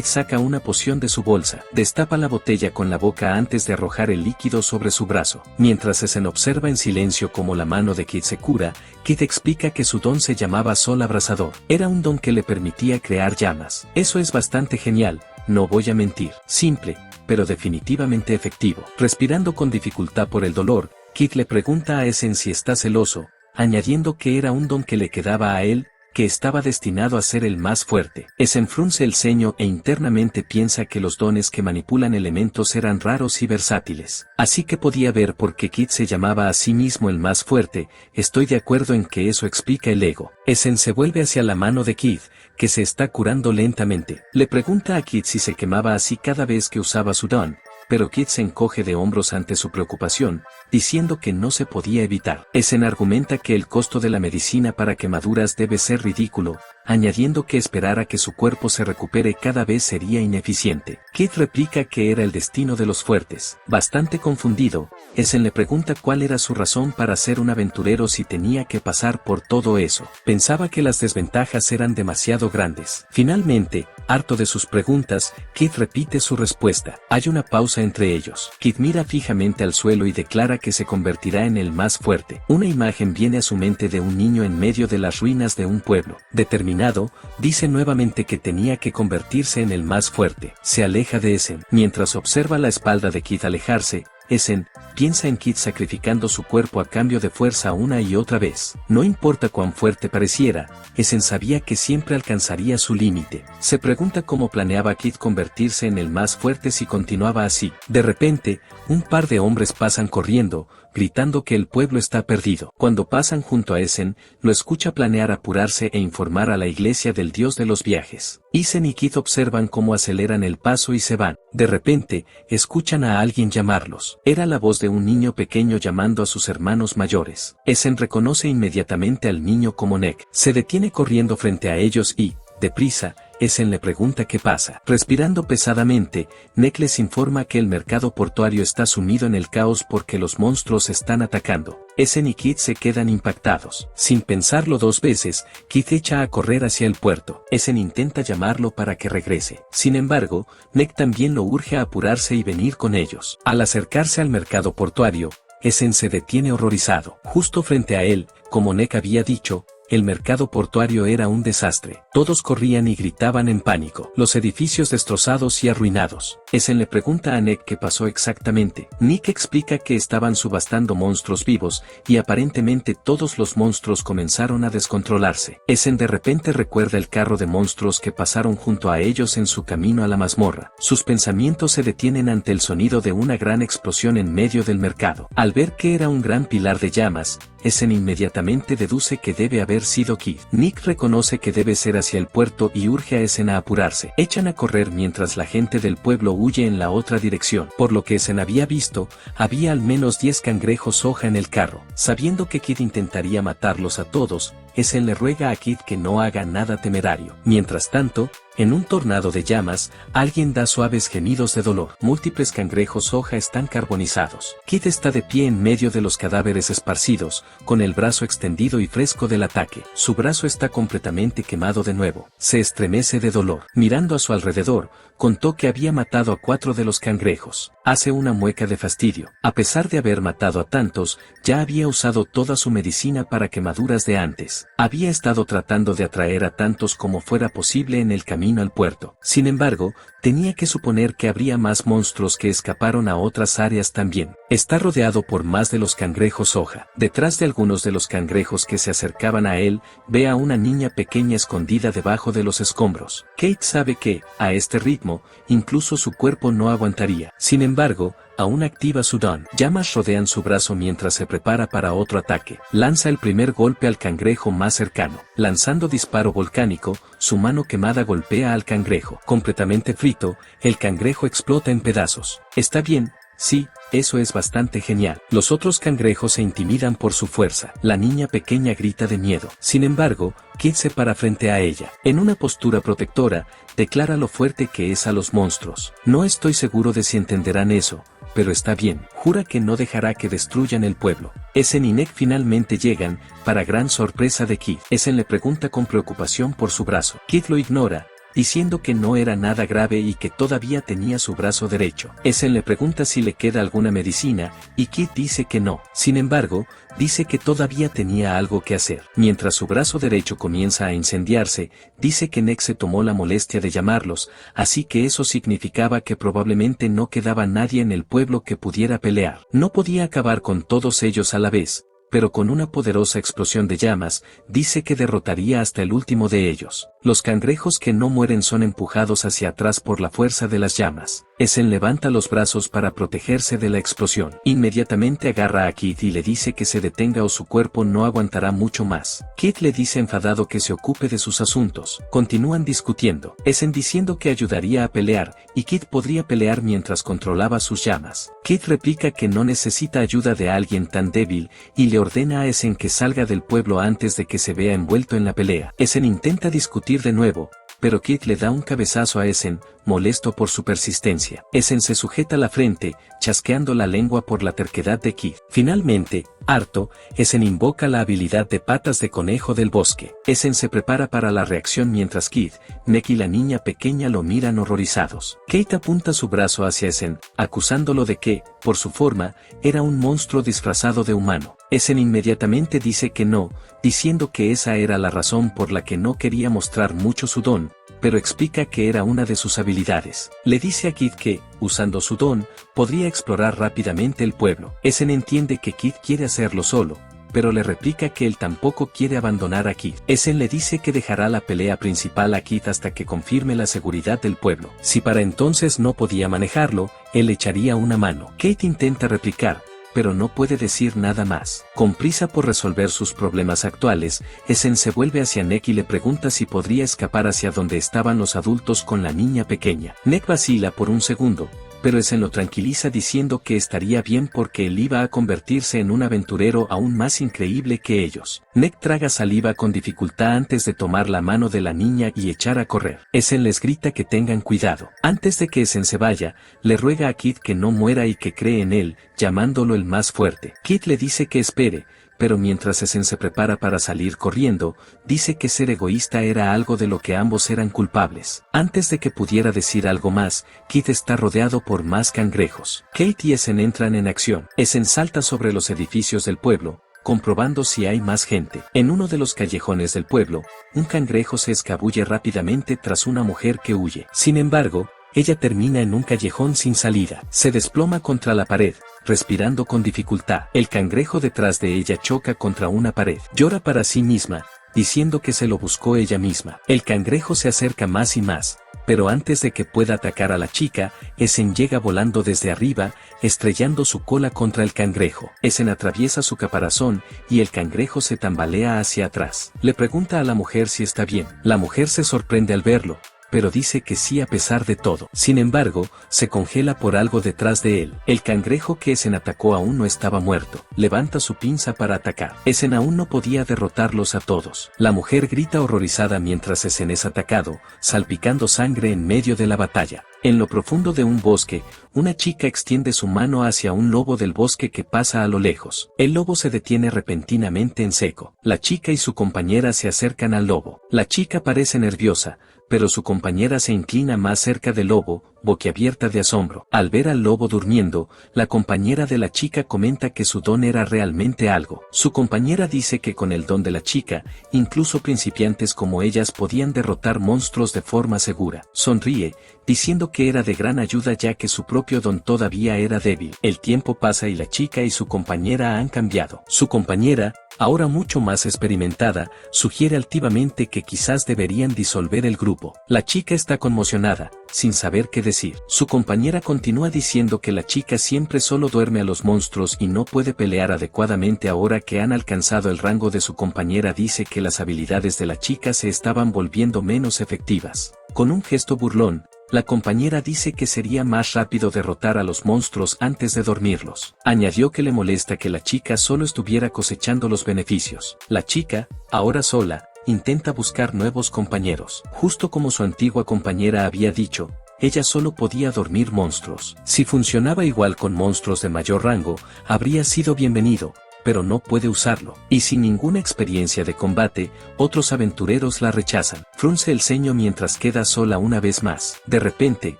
A: saca una poción de su bolsa, destapa la botella con la boca antes de arrojar el líquido sobre su brazo. Mientras Essen observa en silencio cómo la mano de Kid se cura, Kid explica que su don se llamaba Sol Abrasador. Era un don que le permitía crear llamas. Eso es bastante genial, no voy a mentir. Simple, pero definitivamente efectivo. Respirando con dificultad por el dolor, Kid le pregunta a Essen si está celoso, añadiendo que era un don que le quedaba a él, que estaba destinado a ser el más fuerte. Essen frunce el ceño e internamente piensa que los dones que manipulan elementos eran raros y versátiles. Así que podía ver por qué Kid se llamaba a sí mismo el más fuerte. Estoy de acuerdo en que eso explica el ego. Essen se vuelve hacia la mano de Kid, que se está curando lentamente. Le pregunta a Kid si se quemaba así cada vez que usaba su don, pero Kid se encoge de hombros ante su preocupación, diciendo que no se podía evitar. Essen argumenta que el costo de la medicina para quemaduras debe ser ridículo, añadiendo que esperar a que su cuerpo se recupere cada vez sería ineficiente. Kid replica que era el destino de los fuertes. Bastante confundido, Essen le pregunta cuál era su razón para ser un aventurero si tenía que pasar por todo eso. Pensaba que las desventajas eran demasiado grandes. Finalmente, harto de sus preguntas, Kid repite su respuesta. Hay una pausa entre ellos. Kid mira fijamente al suelo y declara que se convertirá en el más fuerte. Una imagen viene a su mente de un niño en medio de las ruinas de un pueblo. Determinado, dice nuevamente que tenía que convertirse en el más fuerte. Se aleja de Essen. Mientras observa la espalda de Kid alejarse, Essen piensa en Kid sacrificando su cuerpo a cambio de fuerza una y otra vez. No importa cuán fuerte pareciera, Essen sabía que siempre alcanzaría su límite. Se pregunta cómo planeaba Kid convertirse en el más fuerte si continuaba así. De repente, un par de hombres pasan corriendo, gritando que el pueblo está perdido. Cuando pasan junto a Essen, lo escucha planear apurarse e informar a la iglesia del dios de los viajes. Essen y Kid observan cómo aceleran el paso y se van. De repente, escuchan a alguien llamarlos. Era la voz de un niño pequeño llamando a sus hermanos mayores. Essen reconoce inmediatamente al niño como Neck. Se detiene corriendo frente a ellos y, deprisa, Essen le pregunta qué pasa. Respirando pesadamente, Neck les informa que el mercado portuario está sumido en el caos porque los monstruos están atacando. Essen y Kid se quedan impactados. Sin pensarlo dos veces, Kid echa a correr hacia el puerto. Essen intenta llamarlo para que regrese. Sin embargo, Neck también lo urge a apurarse y venir con ellos. Al acercarse al mercado portuario, Essen se detiene horrorizado. Justo frente a él, como Neck había dicho, el mercado portuario era un desastre. Todos corrían y gritaban en pánico. Los edificios destrozados y arruinados. Essen le pregunta a Neck qué pasó exactamente. Nick explica que estaban subastando monstruos vivos, y aparentemente todos los monstruos comenzaron a descontrolarse. Essen de repente recuerda el carro de monstruos que pasaron junto a ellos en su camino a la mazmorra. Sus pensamientos se detienen ante el sonido de una gran explosión en medio del mercado. Al ver que era un gran pilar de llamas, Essen inmediatamente deduce que debe haber sido Kid. Nick reconoce que debe ser hacia el puerto y urge a Essen a apurarse. Echan a correr mientras la gente del pueblo huye en la otra dirección. Por lo que Essen había visto, había al menos 10 cangrejos hoja en el carro. Sabiendo que Kid intentaría matarlos a todos, Essen le ruega a Kid que no haga nada temerario. Mientras tanto, en un tornado de llamas, alguien da suaves gemidos de dolor. Múltiples cangrejos hoja están carbonizados. Kid está de pie en medio de los cadáveres esparcidos, con el brazo extendido y fresco del ataque. Su brazo está completamente quemado de nuevo. Se estremece de dolor. Mirando a su alrededor, contó que había matado a 4 de los cangrejos. Hace una mueca de fastidio. A pesar de haber matado a tantos, ya había usado toda su medicina para quemaduras de antes. Había estado tratando de atraer a tantos como fuera posible en el camino al puerto. Sin embargo, tenía que suponer que habría más monstruos que escaparon a otras áreas también. Está rodeado por más de los cangrejos hoja. Detrás de algunos de los cangrejos que se acercaban a él, ve a una niña pequeña escondida debajo de los escombros. Kate sabe que, a este ritmo, incluso su cuerpo no aguantaría. Sin embargo, aún activa su don. Llamas rodean su brazo mientras se prepara para otro ataque. Lanza el primer golpe al cangrejo más cercano. Lanzando disparo volcánico, su mano quemada golpea al cangrejo. Completamente frito, el cangrejo explota en pedazos. ¿Está bien? Sí, eso es bastante genial. Los otros cangrejos se intimidan por su fuerza. La niña pequeña grita de miedo. Sin embargo, Kid se para frente a ella. En una postura protectora, declara lo fuerte que es a los monstruos. No estoy seguro de si entenderán eso, pero está bien. Jura que no dejará que destruyan el pueblo. Essen y Neck finalmente llegan, para gran sorpresa de Kid. Essen le pregunta con preocupación por su brazo. Kid lo ignora, diciendo que no era nada grave y que todavía tenía su brazo derecho. Essen le pregunta si le queda alguna medicina, y Kid dice que no. Sin embargo, dice que todavía tenía algo que hacer. Mientras su brazo derecho comienza a incendiarse, dice que Neck se tomó la molestia de llamarlos, así que eso significaba que probablemente no quedaba nadie en el pueblo que pudiera pelear. No podía acabar con todos ellos a la vez, pero con una poderosa explosión de llamas, dice que derrotaría hasta el último de ellos. Los cangrejos que no mueren son empujados hacia atrás por la fuerza de las llamas. Essen levanta los brazos para protegerse de la explosión. Inmediatamente agarra a Kid y le dice que se detenga o su cuerpo no aguantará mucho más. Kid le dice enfadado que se ocupe de sus asuntos. Continúan discutiendo. Essen diciendo que ayudaría a pelear, y Kid podría pelear mientras controlaba sus llamas. Kid replica que no necesita ayuda de alguien tan débil, y le ordena a Essen que salga del pueblo antes de que se vea envuelto en la pelea. Essen intenta discutir de nuevo, pero Kid le da un cabezazo a Essen, molesto por su persistencia. Essen se sujeta la frente, chasqueando la lengua por la terquedad de Kid. Finalmente, harto, Essen invoca la habilidad de patas de conejo del bosque. Essen se prepara para la reacción mientras Kid, Neck y la niña pequeña lo miran horrorizados. Kate apunta su brazo hacia Essen, acusándolo de que, por su forma, era un monstruo disfrazado de humano. Essen inmediatamente dice que no, diciendo que esa era la razón por la que no quería mostrar mucho su don, pero explica que era una de sus habilidades. Le dice a Kid que, usando su don, podría explorar rápidamente el pueblo. Essen entiende que Kid quiere hacerlo solo, pero le replica que él tampoco quiere abandonar a Kid. Essen le dice que dejará la pelea principal a Kid hasta que confirme la seguridad del pueblo. Si para entonces no podía manejarlo, él echaría una mano. Kate intenta replicar, pero no puede decir nada más. Con prisa por resolver sus problemas actuales, Essen se vuelve hacia Neck y le pregunta si podría escapar hacia donde estaban los adultos con la niña pequeña. Neck vacila por un segundo, pero Essen lo tranquiliza diciendo que estaría bien porque él iba a convertirse en un aventurero aún más increíble que ellos. Neck traga saliva con dificultad antes de tomar la mano de la niña y echar a correr. Essen les grita que tengan cuidado. Antes de que Essen se vaya, le ruega a Kid que no muera y que cree en él, llamándolo el más fuerte. Kid le dice que espere, pero mientras Essen se prepara para salir corriendo, dice que ser egoísta era algo de lo que ambos eran culpables. Antes de que pudiera decir algo más, Kid está rodeado por más cangrejos. Kate y Essen entran en acción. Essen salta sobre los edificios del pueblo, comprobando si hay más gente. En uno de los callejones del pueblo, un cangrejo se escabulle rápidamente tras una mujer que huye. Sin embargo, ella termina en un callejón sin salida. Se desploma contra la pared, respirando con dificultad. El cangrejo detrás de ella choca contra una pared. Llora para sí misma, diciendo que se lo buscó ella misma. El cangrejo se acerca más y más, pero antes de que pueda atacar a la chica, Essen llega volando desde arriba, estrellando su cola contra el cangrejo. Essen atraviesa su caparazón, y el cangrejo se tambalea hacia atrás. Le pregunta a la mujer si está bien. La mujer se sorprende al verlo, pero dice que sí a pesar de todo. Sin embargo, se congela por algo detrás de él. El cangrejo que Essen atacó aún no estaba muerto. Levanta su pinza para atacar. Essen aún no podía derrotarlos a todos. La mujer grita horrorizada mientras Essen es atacado, salpicando sangre en medio de la batalla. En lo profundo de un bosque, una chica extiende su mano hacia un lobo del bosque que pasa a lo lejos. El lobo se detiene repentinamente en seco. La chica y su compañera se acercan al lobo. La chica parece nerviosa, pero su compañera se inclina más cerca del lobo, boquiabierta de asombro. Al ver al lobo durmiendo, la compañera de la chica comenta que su don era realmente algo. Su compañera dice que con el don de la chica, incluso principiantes como ellas podían derrotar monstruos de forma segura. Sonríe, diciendo que era de gran ayuda ya que su propio don todavía era débil. El tiempo pasa y la chica y su compañera han cambiado. Su compañera, ahora mucho más experimentada, sugiere altivamente que quizás deberían disolver el grupo. La chica está conmocionada, sin saber qué decir. Su compañera continúa diciendo que la chica siempre solo duerme a los monstruos y no puede pelear adecuadamente ahora que han alcanzado el rango de su compañera. Dice que las habilidades de la chica se estaban volviendo menos efectivas. Con un gesto burlón, la compañera dice que sería más rápido derrotar a los monstruos antes de dormirlos. Añadió que le molesta que la chica solo estuviera cosechando los beneficios. La chica, ahora sola, intenta buscar nuevos compañeros. Justo como su antigua compañera había dicho, ella solo podía dormir monstruos. Si funcionaba igual con monstruos de mayor rango, habría sido bienvenido, pero no puede usarlo. Y sin ninguna experiencia de combate, otros aventureros la rechazan. Frunce el ceño mientras queda sola una vez más. De repente,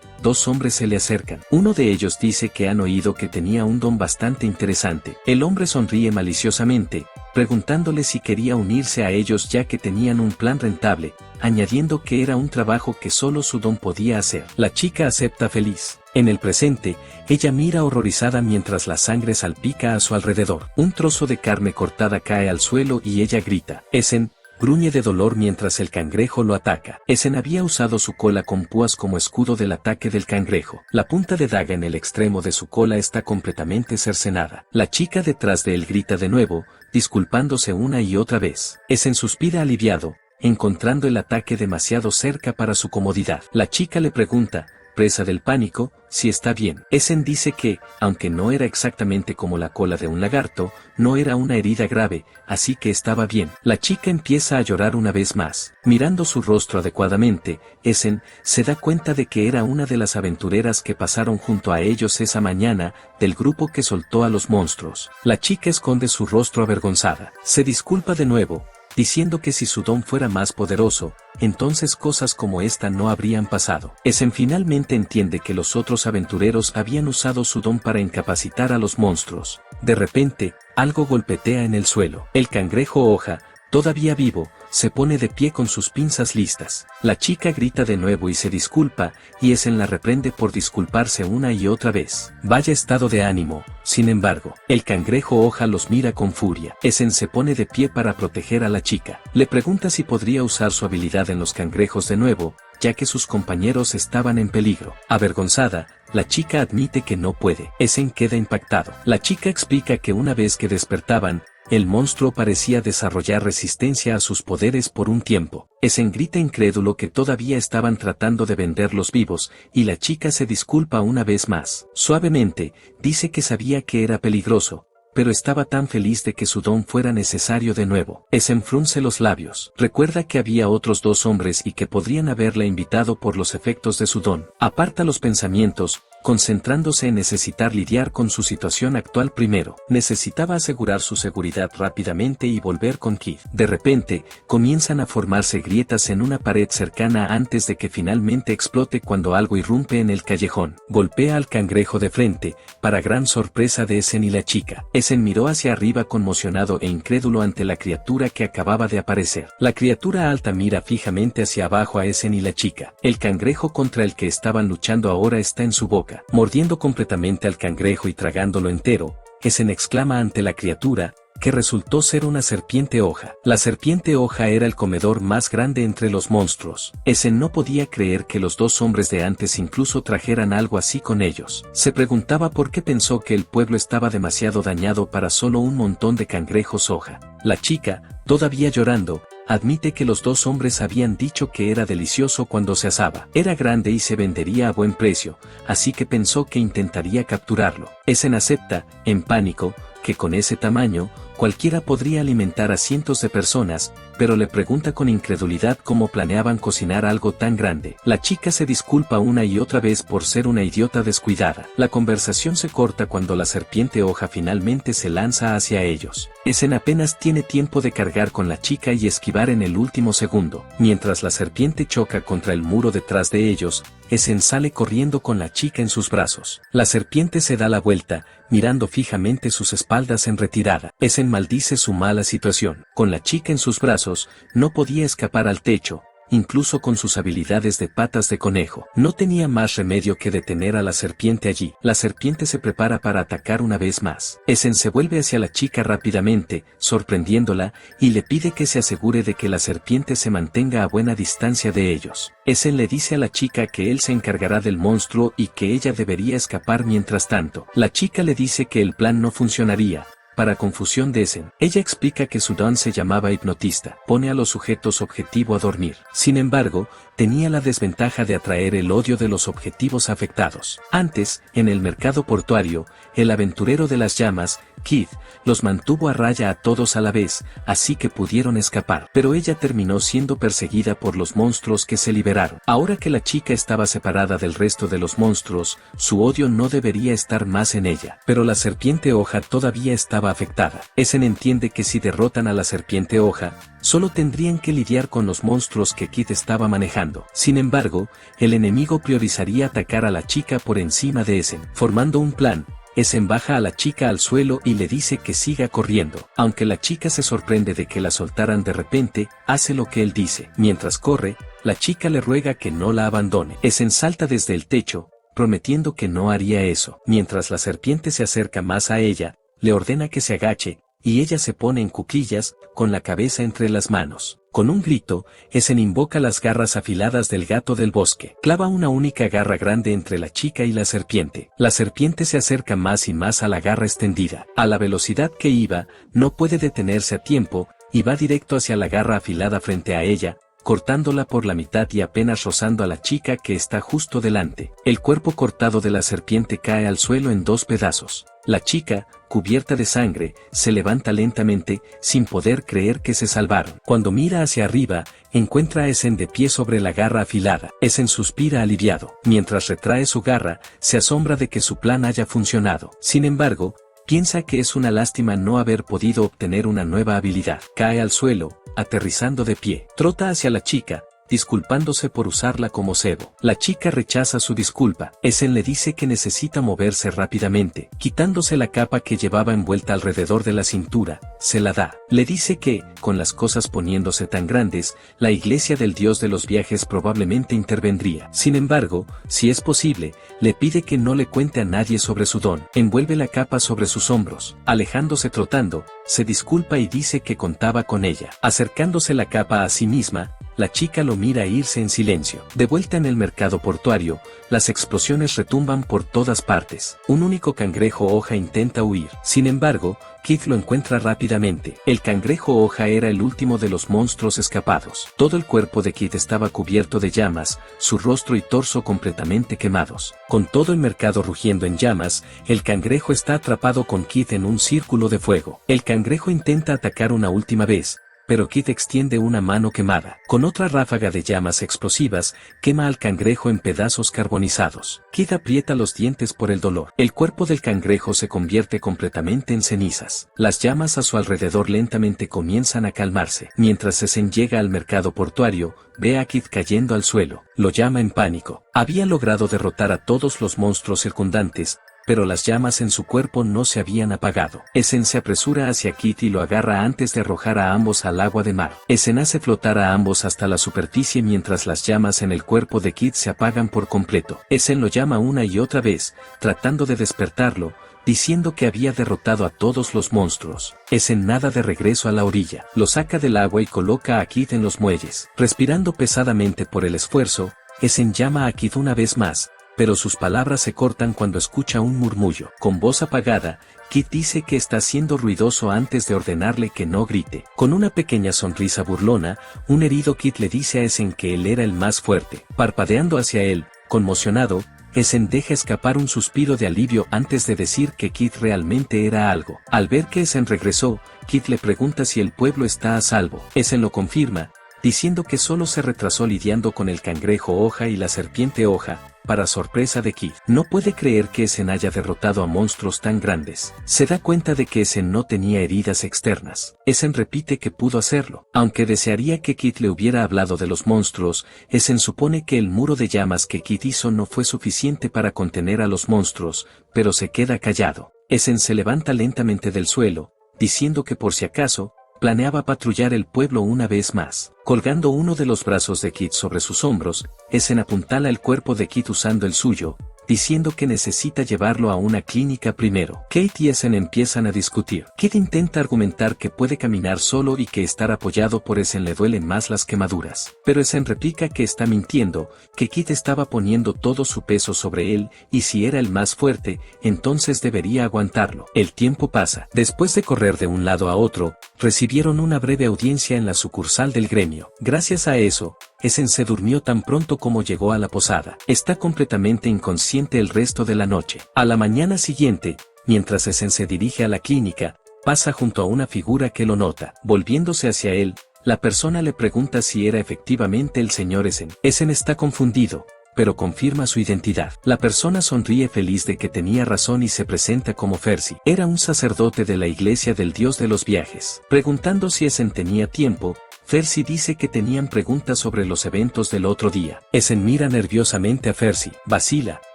A: dos hombres se le acercan. Uno de ellos dice que han oído que tenía un don bastante interesante. El hombre sonríe maliciosamente, preguntándole si quería unirse a ellos ya que tenían un plan rentable, añadiendo que era un trabajo que solo su don podía hacer. La chica acepta feliz. En el presente, ella mira horrorizada mientras la sangre salpica a su alrededor. Un trozo de carne cortada cae al suelo y ella grita. Essen gruñe de dolor mientras el cangrejo lo ataca. Essen había usado su cola con púas como escudo del ataque del cangrejo. La punta de daga en el extremo de su cola está completamente cercenada. La chica detrás de él grita de nuevo, disculpándose una y otra vez. Essen suspira aliviado, encontrando el ataque demasiado cerca para su comodidad. La chica le pregunta, presa del pánico, si está bien. Essen dice que, aunque no era exactamente como la cola de un lagarto, no era una herida grave, así que estaba bien. La chica empieza a llorar una vez más. Mirando su rostro adecuadamente, Essen se da cuenta de que era una de las aventureras que pasaron junto a ellos esa mañana, del grupo que soltó a los monstruos. La chica esconde su rostro avergonzada. Se disculpa de nuevo, diciendo que si su don fuera más poderoso, entonces cosas como esta no habrían pasado. Essen finalmente entiende que los otros aventureros habían usado su don para incapacitar a los monstruos. De repente, algo golpetea en el suelo. El cangrejo hoja, todavía vivo, se pone de pie con sus pinzas listas. La chica grita de nuevo y se disculpa, y Essen la reprende por disculparse una y otra vez. Vaya estado de ánimo. Sin embargo, el cangrejo hoja los mira con furia. Essen se pone de pie para proteger a la chica. Le pregunta si podría usar su habilidad en los cangrejos de nuevo, ya que sus compañeros estaban en peligro. Avergonzada, la chica admite que no puede. Essen queda impactado. La chica explica que una vez que despertaban, el monstruo parecía desarrollar resistencia a sus poderes por un tiempo. Essen grita incrédulo que todavía estaban tratando de venderlos vivos, y la chica se disculpa una vez más. Suavemente, dice que sabía que era peligroso, pero estaba tan feliz de que su don fuera necesario de nuevo. Essen frunce los labios. Recuerda que había otros dos hombres y que podrían haberla invitado por los efectos de su don. Aparta los pensamientos, concentrándose en necesitar lidiar con su situación actual primero. Necesitaba asegurar su seguridad rápidamente y volver con Keith. De repente, comienzan a formarse grietas en una pared cercana antes de que finalmente explote cuando algo irrumpe en el callejón. Golpea al cangrejo de frente, para gran sorpresa de Essen y la chica. Essen miró hacia arriba conmocionado e incrédulo ante la criatura que acababa de aparecer. La criatura alta mira fijamente hacia abajo a Essen y la chica. El cangrejo contra el que estaban luchando ahora está en su boca. Mordiendo completamente al cangrejo y tragándolo entero, Essen exclama ante la criatura, que resultó ser una serpiente hoja. La serpiente hoja era el comedor más grande entre los monstruos. Essen no podía creer que los dos hombres de antes incluso trajeran algo así con ellos. Se preguntaba por qué pensó que el pueblo estaba demasiado dañado para solo un montón de cangrejos hoja. La chica, todavía llorando, admite que los dos hombres habían dicho que era delicioso cuando se asaba. Era grande y se vendería a buen precio, así que pensó que intentaría capturarlo. Essen acepta, en pánico, que con ese tamaño, cualquiera podría alimentar a cientos de personas, pero le pregunta con incredulidad cómo planeaban cocinar algo tan grande. La chica se disculpa una y otra vez por ser una idiota descuidada. La conversación se corta cuando la serpiente hoja finalmente se lanza hacia ellos. Essen apenas tiene tiempo de cargar con la chica y esquivar en el último segundo. Mientras la serpiente choca contra el muro detrás de ellos, Essen sale corriendo con la chica en sus brazos. La serpiente se da la vuelta, mirando fijamente sus espaldas en retirada. Essen maldice su mala situación. Con la chica en sus brazos, no podía escapar al techo, incluso con sus habilidades de patas de conejo. No tenía más remedio que detener a la serpiente allí. La serpiente se prepara para atacar una vez más. Essen se vuelve hacia la chica rápidamente, sorprendiéndola, y le pide que se asegure de que la serpiente se mantenga a buena distancia de ellos. Essen le dice a la chica que él se encargará del monstruo y que ella debería escapar mientras tanto. La chica le dice que el plan no funcionaría. Para confusión de Essen, ella explica que su don se llamaba hipnotista, pone a los sujetos objetivo a dormir. Sin embargo, tenía la desventaja de atraer el odio de los objetivos afectados. Antes, en el mercado portuario, el aventurero de las llamas, Keith, los mantuvo a raya a todos a la vez, así que pudieron escapar. Pero ella terminó siendo perseguida por los monstruos que se liberaron. Ahora que la chica estaba separada del resto de los monstruos, su odio no debería estar más en ella. Pero la serpiente hoja todavía estaba afectada. Essen entiende que si derrotan a la serpiente hoja, solo tendrían que lidiar con los monstruos que Keith estaba manejando. Sin embargo, el enemigo priorizaría atacar a la chica por encima de Essen. Formando un plan, Essen baja a la chica al suelo y le dice que siga corriendo. Aunque la chica se sorprende de que la soltaran de repente, hace lo que él dice. Mientras corre, la chica le ruega que no la abandone. Essen salta desde el techo, prometiendo que no haría eso. Mientras la serpiente se acerca más a ella, le ordena que se agache, y ella se pone en cuclillas, con la cabeza entre las manos. Con un grito, Essen invoca las garras afiladas del gato del bosque. Clava una única garra grande entre la chica y la serpiente. La serpiente se acerca más y más a la garra extendida. A la velocidad que iba, no puede detenerse a tiempo, y va directo hacia la garra afilada frente a ella, cortándola por la mitad y apenas rozando a la chica que está justo delante. El cuerpo cortado de la serpiente cae al suelo en 2 pedazos. La chica, cubierta de sangre, se levanta lentamente, sin poder creer que se salvaron. Cuando mira hacia arriba, encuentra a Essen de pie sobre la garra afilada. Essen suspira aliviado. Mientras retrae su garra, se asombra de que su plan haya funcionado. Sin embargo, piensa que es una lástima no haber podido obtener una nueva habilidad. Cae al suelo, aterrizando de pie. Trota hacia la chica, disculpándose por usarla como cebo. La chica rechaza su disculpa. Essen le dice que necesita moverse rápidamente. Quitándose la capa que llevaba envuelta alrededor de la cintura, se la da. Le dice que, con las cosas poniéndose tan grandes, la iglesia del dios de los viajes probablemente intervendría. Sin embargo, si es posible, le pide que no le cuente a nadie sobre su don. Envuelve la capa sobre sus hombros. Alejándose trotando, se disculpa y dice que contaba con ella. Acercándose la capa a sí misma, la chica lo mira irse en silencio. De vuelta en el mercado portuario, las explosiones retumban por todas partes. Un único cangrejo hoja intenta huir. Sin embargo, Keith lo encuentra rápidamente. El cangrejo hoja era el último de los monstruos escapados. Todo el cuerpo de Keith estaba cubierto de llamas, su rostro y torso completamente quemados. Con todo el mercado rugiendo en llamas, el cangrejo está atrapado con Keith en un círculo de fuego. El cangrejo intenta atacar una última vez, pero Keith extiende una mano quemada. Con otra ráfaga de llamas explosivas, quema al cangrejo en pedazos carbonizados. Keith aprieta los dientes por el dolor. El cuerpo del cangrejo se convierte completamente en cenizas. Las llamas a su alrededor lentamente comienzan a calmarse. Mientras Essen llega al mercado portuario, ve a Keith cayendo al suelo. Lo llama en pánico. Había logrado derrotar a todos los monstruos circundantes, pero las llamas en su cuerpo no se habían apagado. Essen se apresura hacia Keith y lo agarra antes de arrojar a ambos al agua de mar. Essen hace flotar a ambos hasta la superficie mientras las llamas en el cuerpo de Keith se apagan por completo. Essen lo llama una y otra vez, tratando de despertarlo, diciendo que había derrotado a todos los monstruos. Essen nada de regreso a la orilla. Lo saca del agua y coloca a Keith en los muelles. Respirando pesadamente por el esfuerzo, Essen llama a Keith una vez más, pero sus palabras se cortan cuando escucha un murmullo. Con voz apagada, Keith dice que está siendo ruidoso antes de ordenarle que no grite. Con una pequeña sonrisa burlona, un herido Keith le dice a Essen que él era el más fuerte. Parpadeando hacia él, conmocionado, Essen deja escapar un suspiro de alivio antes de decir que Kit realmente era algo. Al ver que Essen regresó, Kit le pregunta si el pueblo está a salvo. Essen lo confirma, diciendo que solo se retrasó lidiando con el cangrejo hoja y la serpiente hoja, para sorpresa de Kit. No puede creer que Essen haya derrotado a monstruos tan grandes. Se da cuenta de que Essen no tenía heridas externas. Essen repite que pudo hacerlo. Aunque desearía que Kit le hubiera hablado de los monstruos, Essen supone que el muro de llamas que Kit hizo no fue suficiente para contener a los monstruos, pero se queda callado. Essen se levanta lentamente del suelo, diciendo que por si acaso, planeaba patrullar el pueblo una vez más. Colgando uno de los brazos de Kit sobre sus hombros, Essen apuntala el cuerpo de Kit usando el suyo, diciendo que necesita llevarlo a una clínica primero. Kate y Essen empiezan a discutir. Kit intenta argumentar que puede caminar solo y que estar apoyado por Essen le duelen más las quemaduras. Pero Essen replica que está mintiendo, que Kit estaba poniendo todo su peso sobre él, y si era el más fuerte, entonces debería aguantarlo. El tiempo pasa. Después de correr de un lado a otro, recibieron una breve audiencia en la sucursal del gremio. Gracias a eso, Essen se durmió tan pronto como llegó a la posada. Está completamente inconsciente el resto de la noche. A la mañana siguiente, mientras Essen se dirige a la clínica, pasa junto a una figura que lo nota. Volviéndose hacia él, la persona le pregunta si era efectivamente el señor Essen. Essen está confundido, pero confirma su identidad. La persona sonríe feliz de que tenía razón y se presenta como Fersi. Era un sacerdote de la iglesia del dios de los viajes. Preguntando si Essen tenía tiempo, Fersi dice que tenían preguntas sobre los eventos del otro día. Essen mira nerviosamente a Fersi, vacila,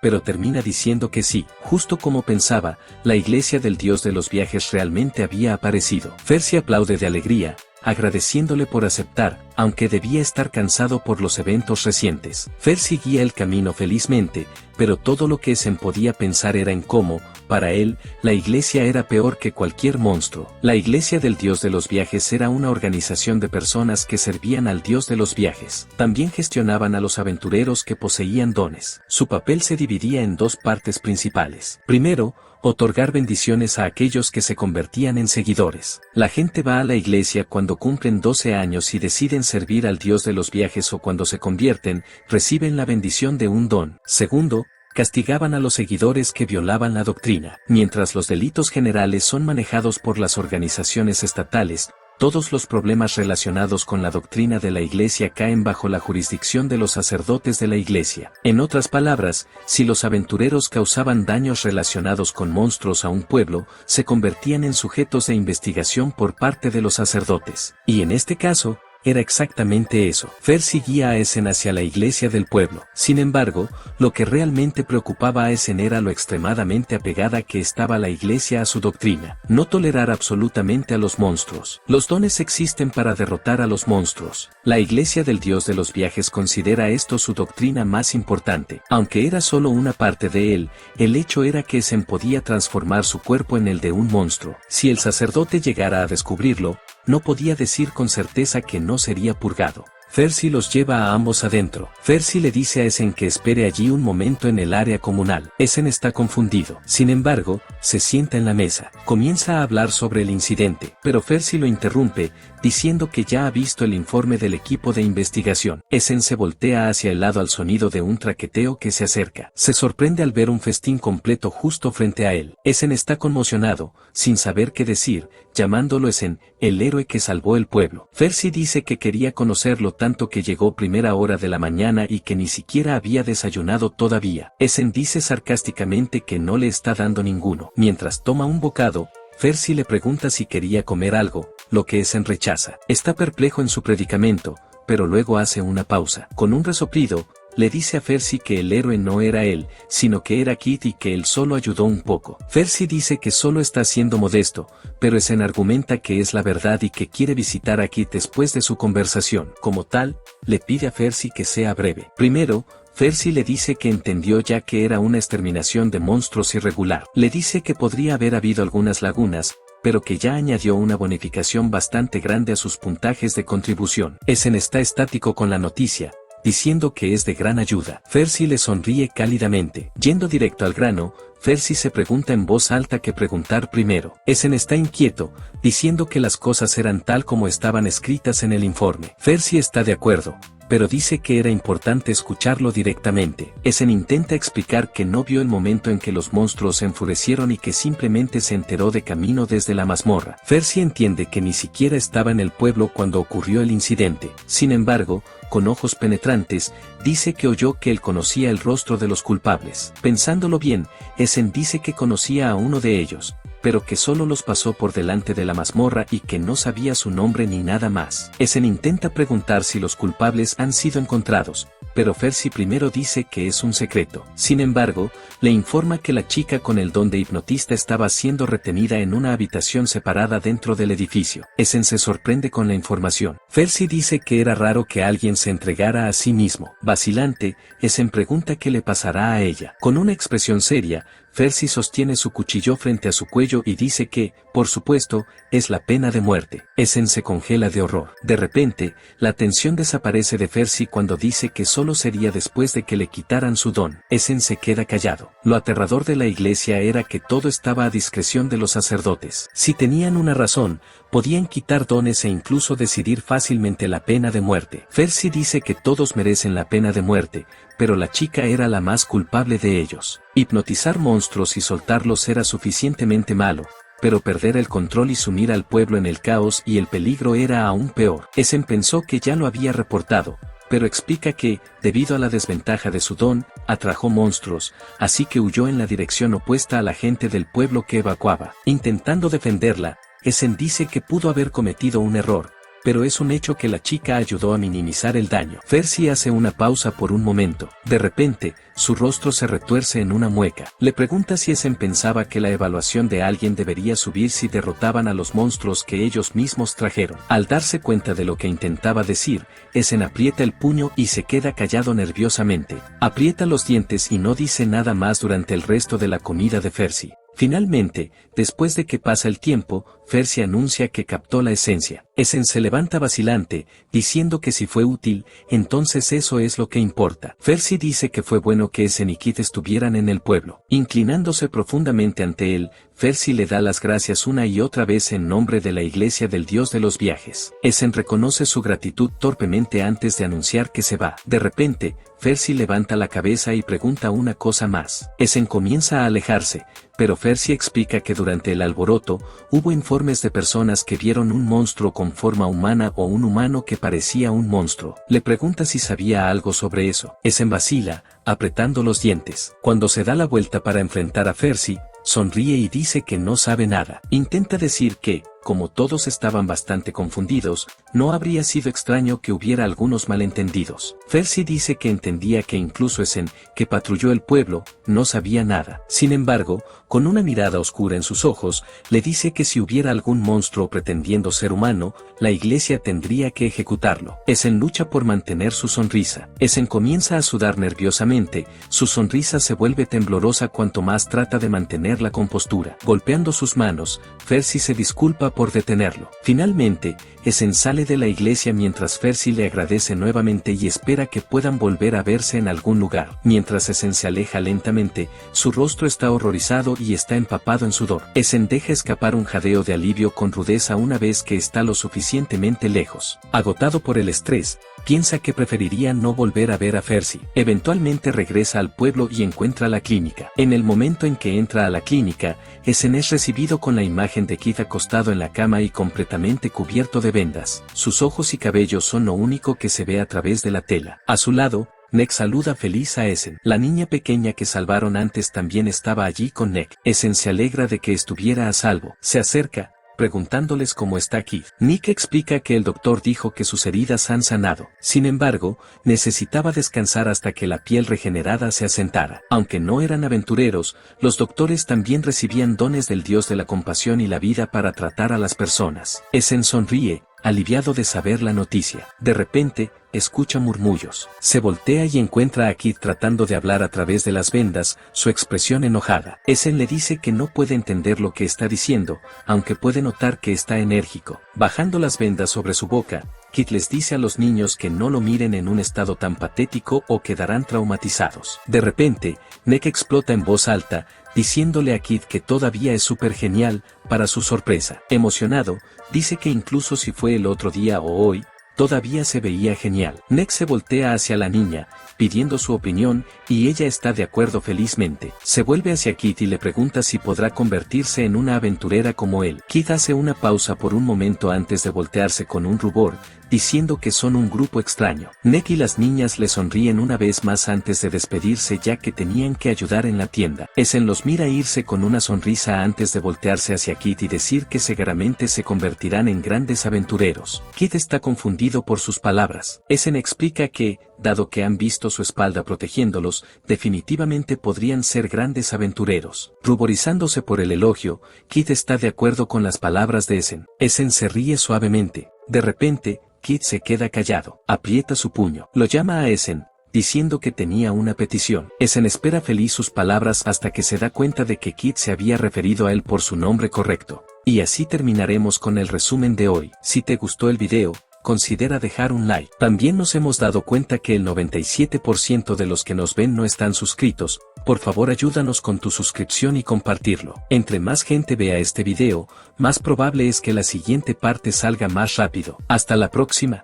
A: pero termina diciendo que sí. Justo como pensaba, la iglesia del dios de los viajes realmente había aparecido. Fersi aplaude de alegría, agradeciéndole por aceptar, aunque debía estar cansado por los eventos recientes. Fersi guía el camino felizmente, pero todo lo que Essen podía pensar era en cómo, para él, la iglesia era peor que cualquier monstruo. La iglesia del dios de los viajes era una organización de personas que servían al dios de los viajes. También gestionaban a los aventureros que poseían dones. Su papel se dividía en dos partes principales. Primero, otorgar bendiciones a aquellos que se convertían en seguidores. La gente va a la iglesia cuando cumplen 12 años y deciden servir al dios de los viajes o cuando se convierten, reciben la bendición de un don. Segundo, castigaban a los seguidores que violaban la doctrina. Mientras los delitos generales son manejados por las organizaciones estatales, todos los problemas relacionados con la doctrina de la iglesia caen bajo la jurisdicción de los sacerdotes de la iglesia. En otras palabras, si los aventureros causaban daños relacionados con monstruos a un pueblo, se convertían en sujetos de investigación por parte de los sacerdotes. Y en este caso, era exactamente eso. Fersi guía a Essen hacia la iglesia del pueblo. Sin embargo, lo que realmente preocupaba a Essen era lo extremadamente apegada que estaba la iglesia a su doctrina. No tolerar absolutamente a los monstruos. Los dones existen para derrotar a los monstruos. La iglesia del dios de los viajes considera esto su doctrina más importante. Aunque era solo una parte de él, el hecho era que Essen podía transformar su cuerpo en el de un monstruo. Si el sacerdote llegara a descubrirlo, no podía decir con certeza que no sería purgado. Fersi los lleva a ambos adentro. Fersi le dice a Essen que espere allí un momento en el área comunal. Essen está confundido. Sin embargo, se sienta en la mesa. Comienza a hablar sobre el incidente, pero Fersi lo interrumpe, diciendo que ya ha visto el informe del equipo de investigación. Essen se voltea hacia el lado al sonido de un traqueteo que se acerca. Se sorprende al ver un festín completo justo frente a él. Essen está conmocionado, sin saber qué decir, llamándolo Essen, el héroe que salvó el pueblo. Fersi dice que quería conocerlo tanto que llegó primera hora de la mañana y que ni siquiera había desayunado todavía. Essen dice sarcásticamente que no le está dando ninguno. Mientras toma un bocado, Fersi le pregunta si quería comer algo, lo que Essen rechaza. Está perplejo en su predicamento, pero luego hace una pausa. Con un resoplido, le dice a Fersi que el héroe no era él, sino que era Kit y que él solo ayudó un poco. Fersi dice que solo está siendo modesto, pero Essen argumenta que es la verdad y que quiere visitar a Kit después de su conversación. Como tal, le pide a Fersi que sea breve. Primero, Fersi le dice que entendió ya que era una exterminación de monstruos irregular. Le dice que podría haber habido algunas lagunas, pero que ya añadió una bonificación bastante grande a sus puntajes de contribución. Essen está estático con la noticia, diciendo que es de gran ayuda. Fersi le sonríe cálidamente. Yendo directo al grano, Fersi se pregunta en voz alta qué preguntar primero. Essen está inquieto, diciendo que las cosas eran tal como estaban escritas en el informe. Fersi está de acuerdo, pero dice que era importante escucharlo directamente. Essen intenta explicar que no vio el momento en que los monstruos se enfurecieron y que simplemente se enteró de camino desde la mazmorra. Fersi entiende que ni siquiera estaba en el pueblo cuando ocurrió el incidente. Sin embargo, con ojos penetrantes, dice que oyó que él conocía el rostro de los culpables. Pensándolo bien, Essen dice que conocía a uno de ellos, pero que solo los pasó por delante de la mazmorra y que no sabía su nombre ni nada más. Essen intenta preguntar si los culpables han sido encontrados, pero Fersi primero dice que es un secreto. Sin embargo, le informa que la chica con el don de hipnotista estaba siendo retenida en una habitación separada dentro del edificio. Essen se sorprende con la información. Fersi dice que era raro que alguien se entregara a sí mismo. Vacilante, Essen pregunta qué le pasará a ella. Con una expresión seria, Fersi sostiene su cuchillo frente a su cuello y dice que, por supuesto, es la pena de muerte. Essen se congela de horror. De repente, la tensión desaparece de Fersi cuando dice que solo sería después de que le quitaran su don. Essen se queda callado. Lo aterrador de la iglesia era que todo estaba a discreción de los sacerdotes. Si tenían una razón, podían quitar dones e incluso decidir fácilmente la pena de muerte. Fersi dice que todos merecen la pena de muerte, pero la chica era la más culpable de ellos. Hipnotizar monstruos y soltarlos era suficientemente malo, pero perder el control y sumir al pueblo en el caos y el peligro era aún peor. Essen pensó que ya lo había reportado, pero explica que, debido a la desventaja de su don, atrajo monstruos, así que huyó en la dirección opuesta a la gente del pueblo que evacuaba. Intentando defenderla, Essen dice que pudo haber cometido un error, pero es un hecho que la chica ayudó a minimizar el daño. Fersi hace una pausa por un momento. De repente, su rostro se retuerce en una mueca. Le pregunta si Essen pensaba que la evaluación de alguien debería subir si derrotaban a los monstruos que ellos mismos trajeron. Al darse cuenta de lo que intentaba decir, Essen aprieta el puño y se queda callado nerviosamente. Aprieta los dientes y no dice nada más durante el resto de la comida de Fersi. Finalmente, después de que pasa el tiempo, Fersi anuncia que captó la esencia. Essen se levanta vacilante, diciendo que si fue útil, entonces eso es lo que importa. Fersi dice que fue bueno que Essen y Kit estuvieran en el pueblo. Inclinándose profundamente ante él, Fersi le da las gracias una y otra vez en nombre de la iglesia del dios de los viajes. Essen reconoce su gratitud torpemente antes de anunciar que se va. De repente, Fersi levanta la cabeza y pregunta una cosa más. Essen comienza a alejarse, pero Fersi explica que durante el alboroto, hubo informes de personas que vieron un monstruo con forma humana o un humano que parecía un monstruo. Le pregunta si sabía algo sobre eso. Essen vacila, apretando los dientes. Cuando se da la vuelta para enfrentar a Fersi, sonríe y dice que no sabe nada. Intenta decir que, como todos estaban bastante confundidos, no habría sido extraño que hubiera algunos malentendidos. Fersi dice que entendía que incluso Essen, que patrulló el pueblo, no sabía nada. Sin embargo, con una mirada oscura en sus ojos, le dice que si hubiera algún monstruo pretendiendo ser humano, la iglesia tendría que ejecutarlo. Essen lucha por mantener su sonrisa. Essen comienza a sudar nerviosamente, su sonrisa se vuelve temblorosa cuanto más trata de mantener la compostura. Golpeando sus manos, Fersi se disculpa por detenerlo. Finalmente, Essen sale de la iglesia mientras Fersi le agradece nuevamente y espera que puedan volver a verse en algún lugar. Mientras Essen se aleja lentamente, su rostro está horrorizado y está empapado en sudor. Essen deja escapar un jadeo de alivio con rudeza una vez que está lo suficientemente lejos. Agotado por el estrés, piensa que preferiría no volver a ver a Fersi. Eventualmente regresa al pueblo y encuentra la clínica. En el momento en que entra a la clínica, Essen es recibido con la imagen de Kit acostado en la cama y completamente cubierto de vendas. Sus ojos y cabello son lo único que se ve a través de la tela. A su lado, Nick saluda feliz a Essen. La niña pequeña que salvaron antes también estaba allí con Nick. Essen se alegra de que estuviera a salvo. Se acerca, preguntándoles cómo está Kit. Nick explica que el doctor dijo que sus heridas han sanado. Sin embargo, necesitaba descansar hasta que la piel regenerada se asentara. Aunque no eran aventureros, los doctores también recibían dones del dios de la compasión y la vida para tratar a las personas. Essen sonríe, aliviado de saber la noticia. De repente, escucha murmullos. Se voltea y encuentra a Kit tratando de hablar a través de las vendas, su expresión enojada. Essen le dice que no puede entender lo que está diciendo, aunque puede notar que está enérgico. Bajando las vendas sobre su boca, Kit les dice a los niños que no lo miren en un estado tan patético o quedarán traumatizados. De repente, Nick explota en voz alta, diciéndole a Kit que todavía es súper genial, para su sorpresa. Emocionado, dice que incluso si fue el otro día o hoy, todavía se veía genial. Nick se voltea hacia la niña, pidiendo su opinión, y ella está de acuerdo felizmente. Se vuelve hacia Kit y le pregunta si podrá convertirse en una aventurera como él. Kit hace una pausa por un momento antes de voltearse con un rubor, diciendo que son un grupo extraño. Nick y las niñas le sonríen una vez más antes de despedirse ya que tenían que ayudar en la tienda. Essen los mira irse con una sonrisa antes de voltearse hacia Kit y decir que seguramente se convertirán en grandes aventureros. Kit está confundido por sus palabras. Essen explica que, dado que han visto su espalda protegiéndolos, definitivamente podrían ser grandes aventureros. Ruborizándose por el elogio, Kit está de acuerdo con las palabras de Essen. Essen se ríe suavemente. De repente, Kit se queda callado, aprieta su puño, lo llama a Essen, diciendo que tenía una petición. Essen espera feliz sus palabras hasta que se da cuenta de que Kit se había referido a él por su nombre correcto. Y así terminaremos con el resumen de hoy. Si te gustó el video, considera dejar un like. También nos hemos dado cuenta que el 97% de los que nos ven no están suscritos. Por favor ayúdanos con tu suscripción y compartirlo. Entre más gente vea este video, más probable es que la siguiente parte salga más rápido. Hasta la próxima.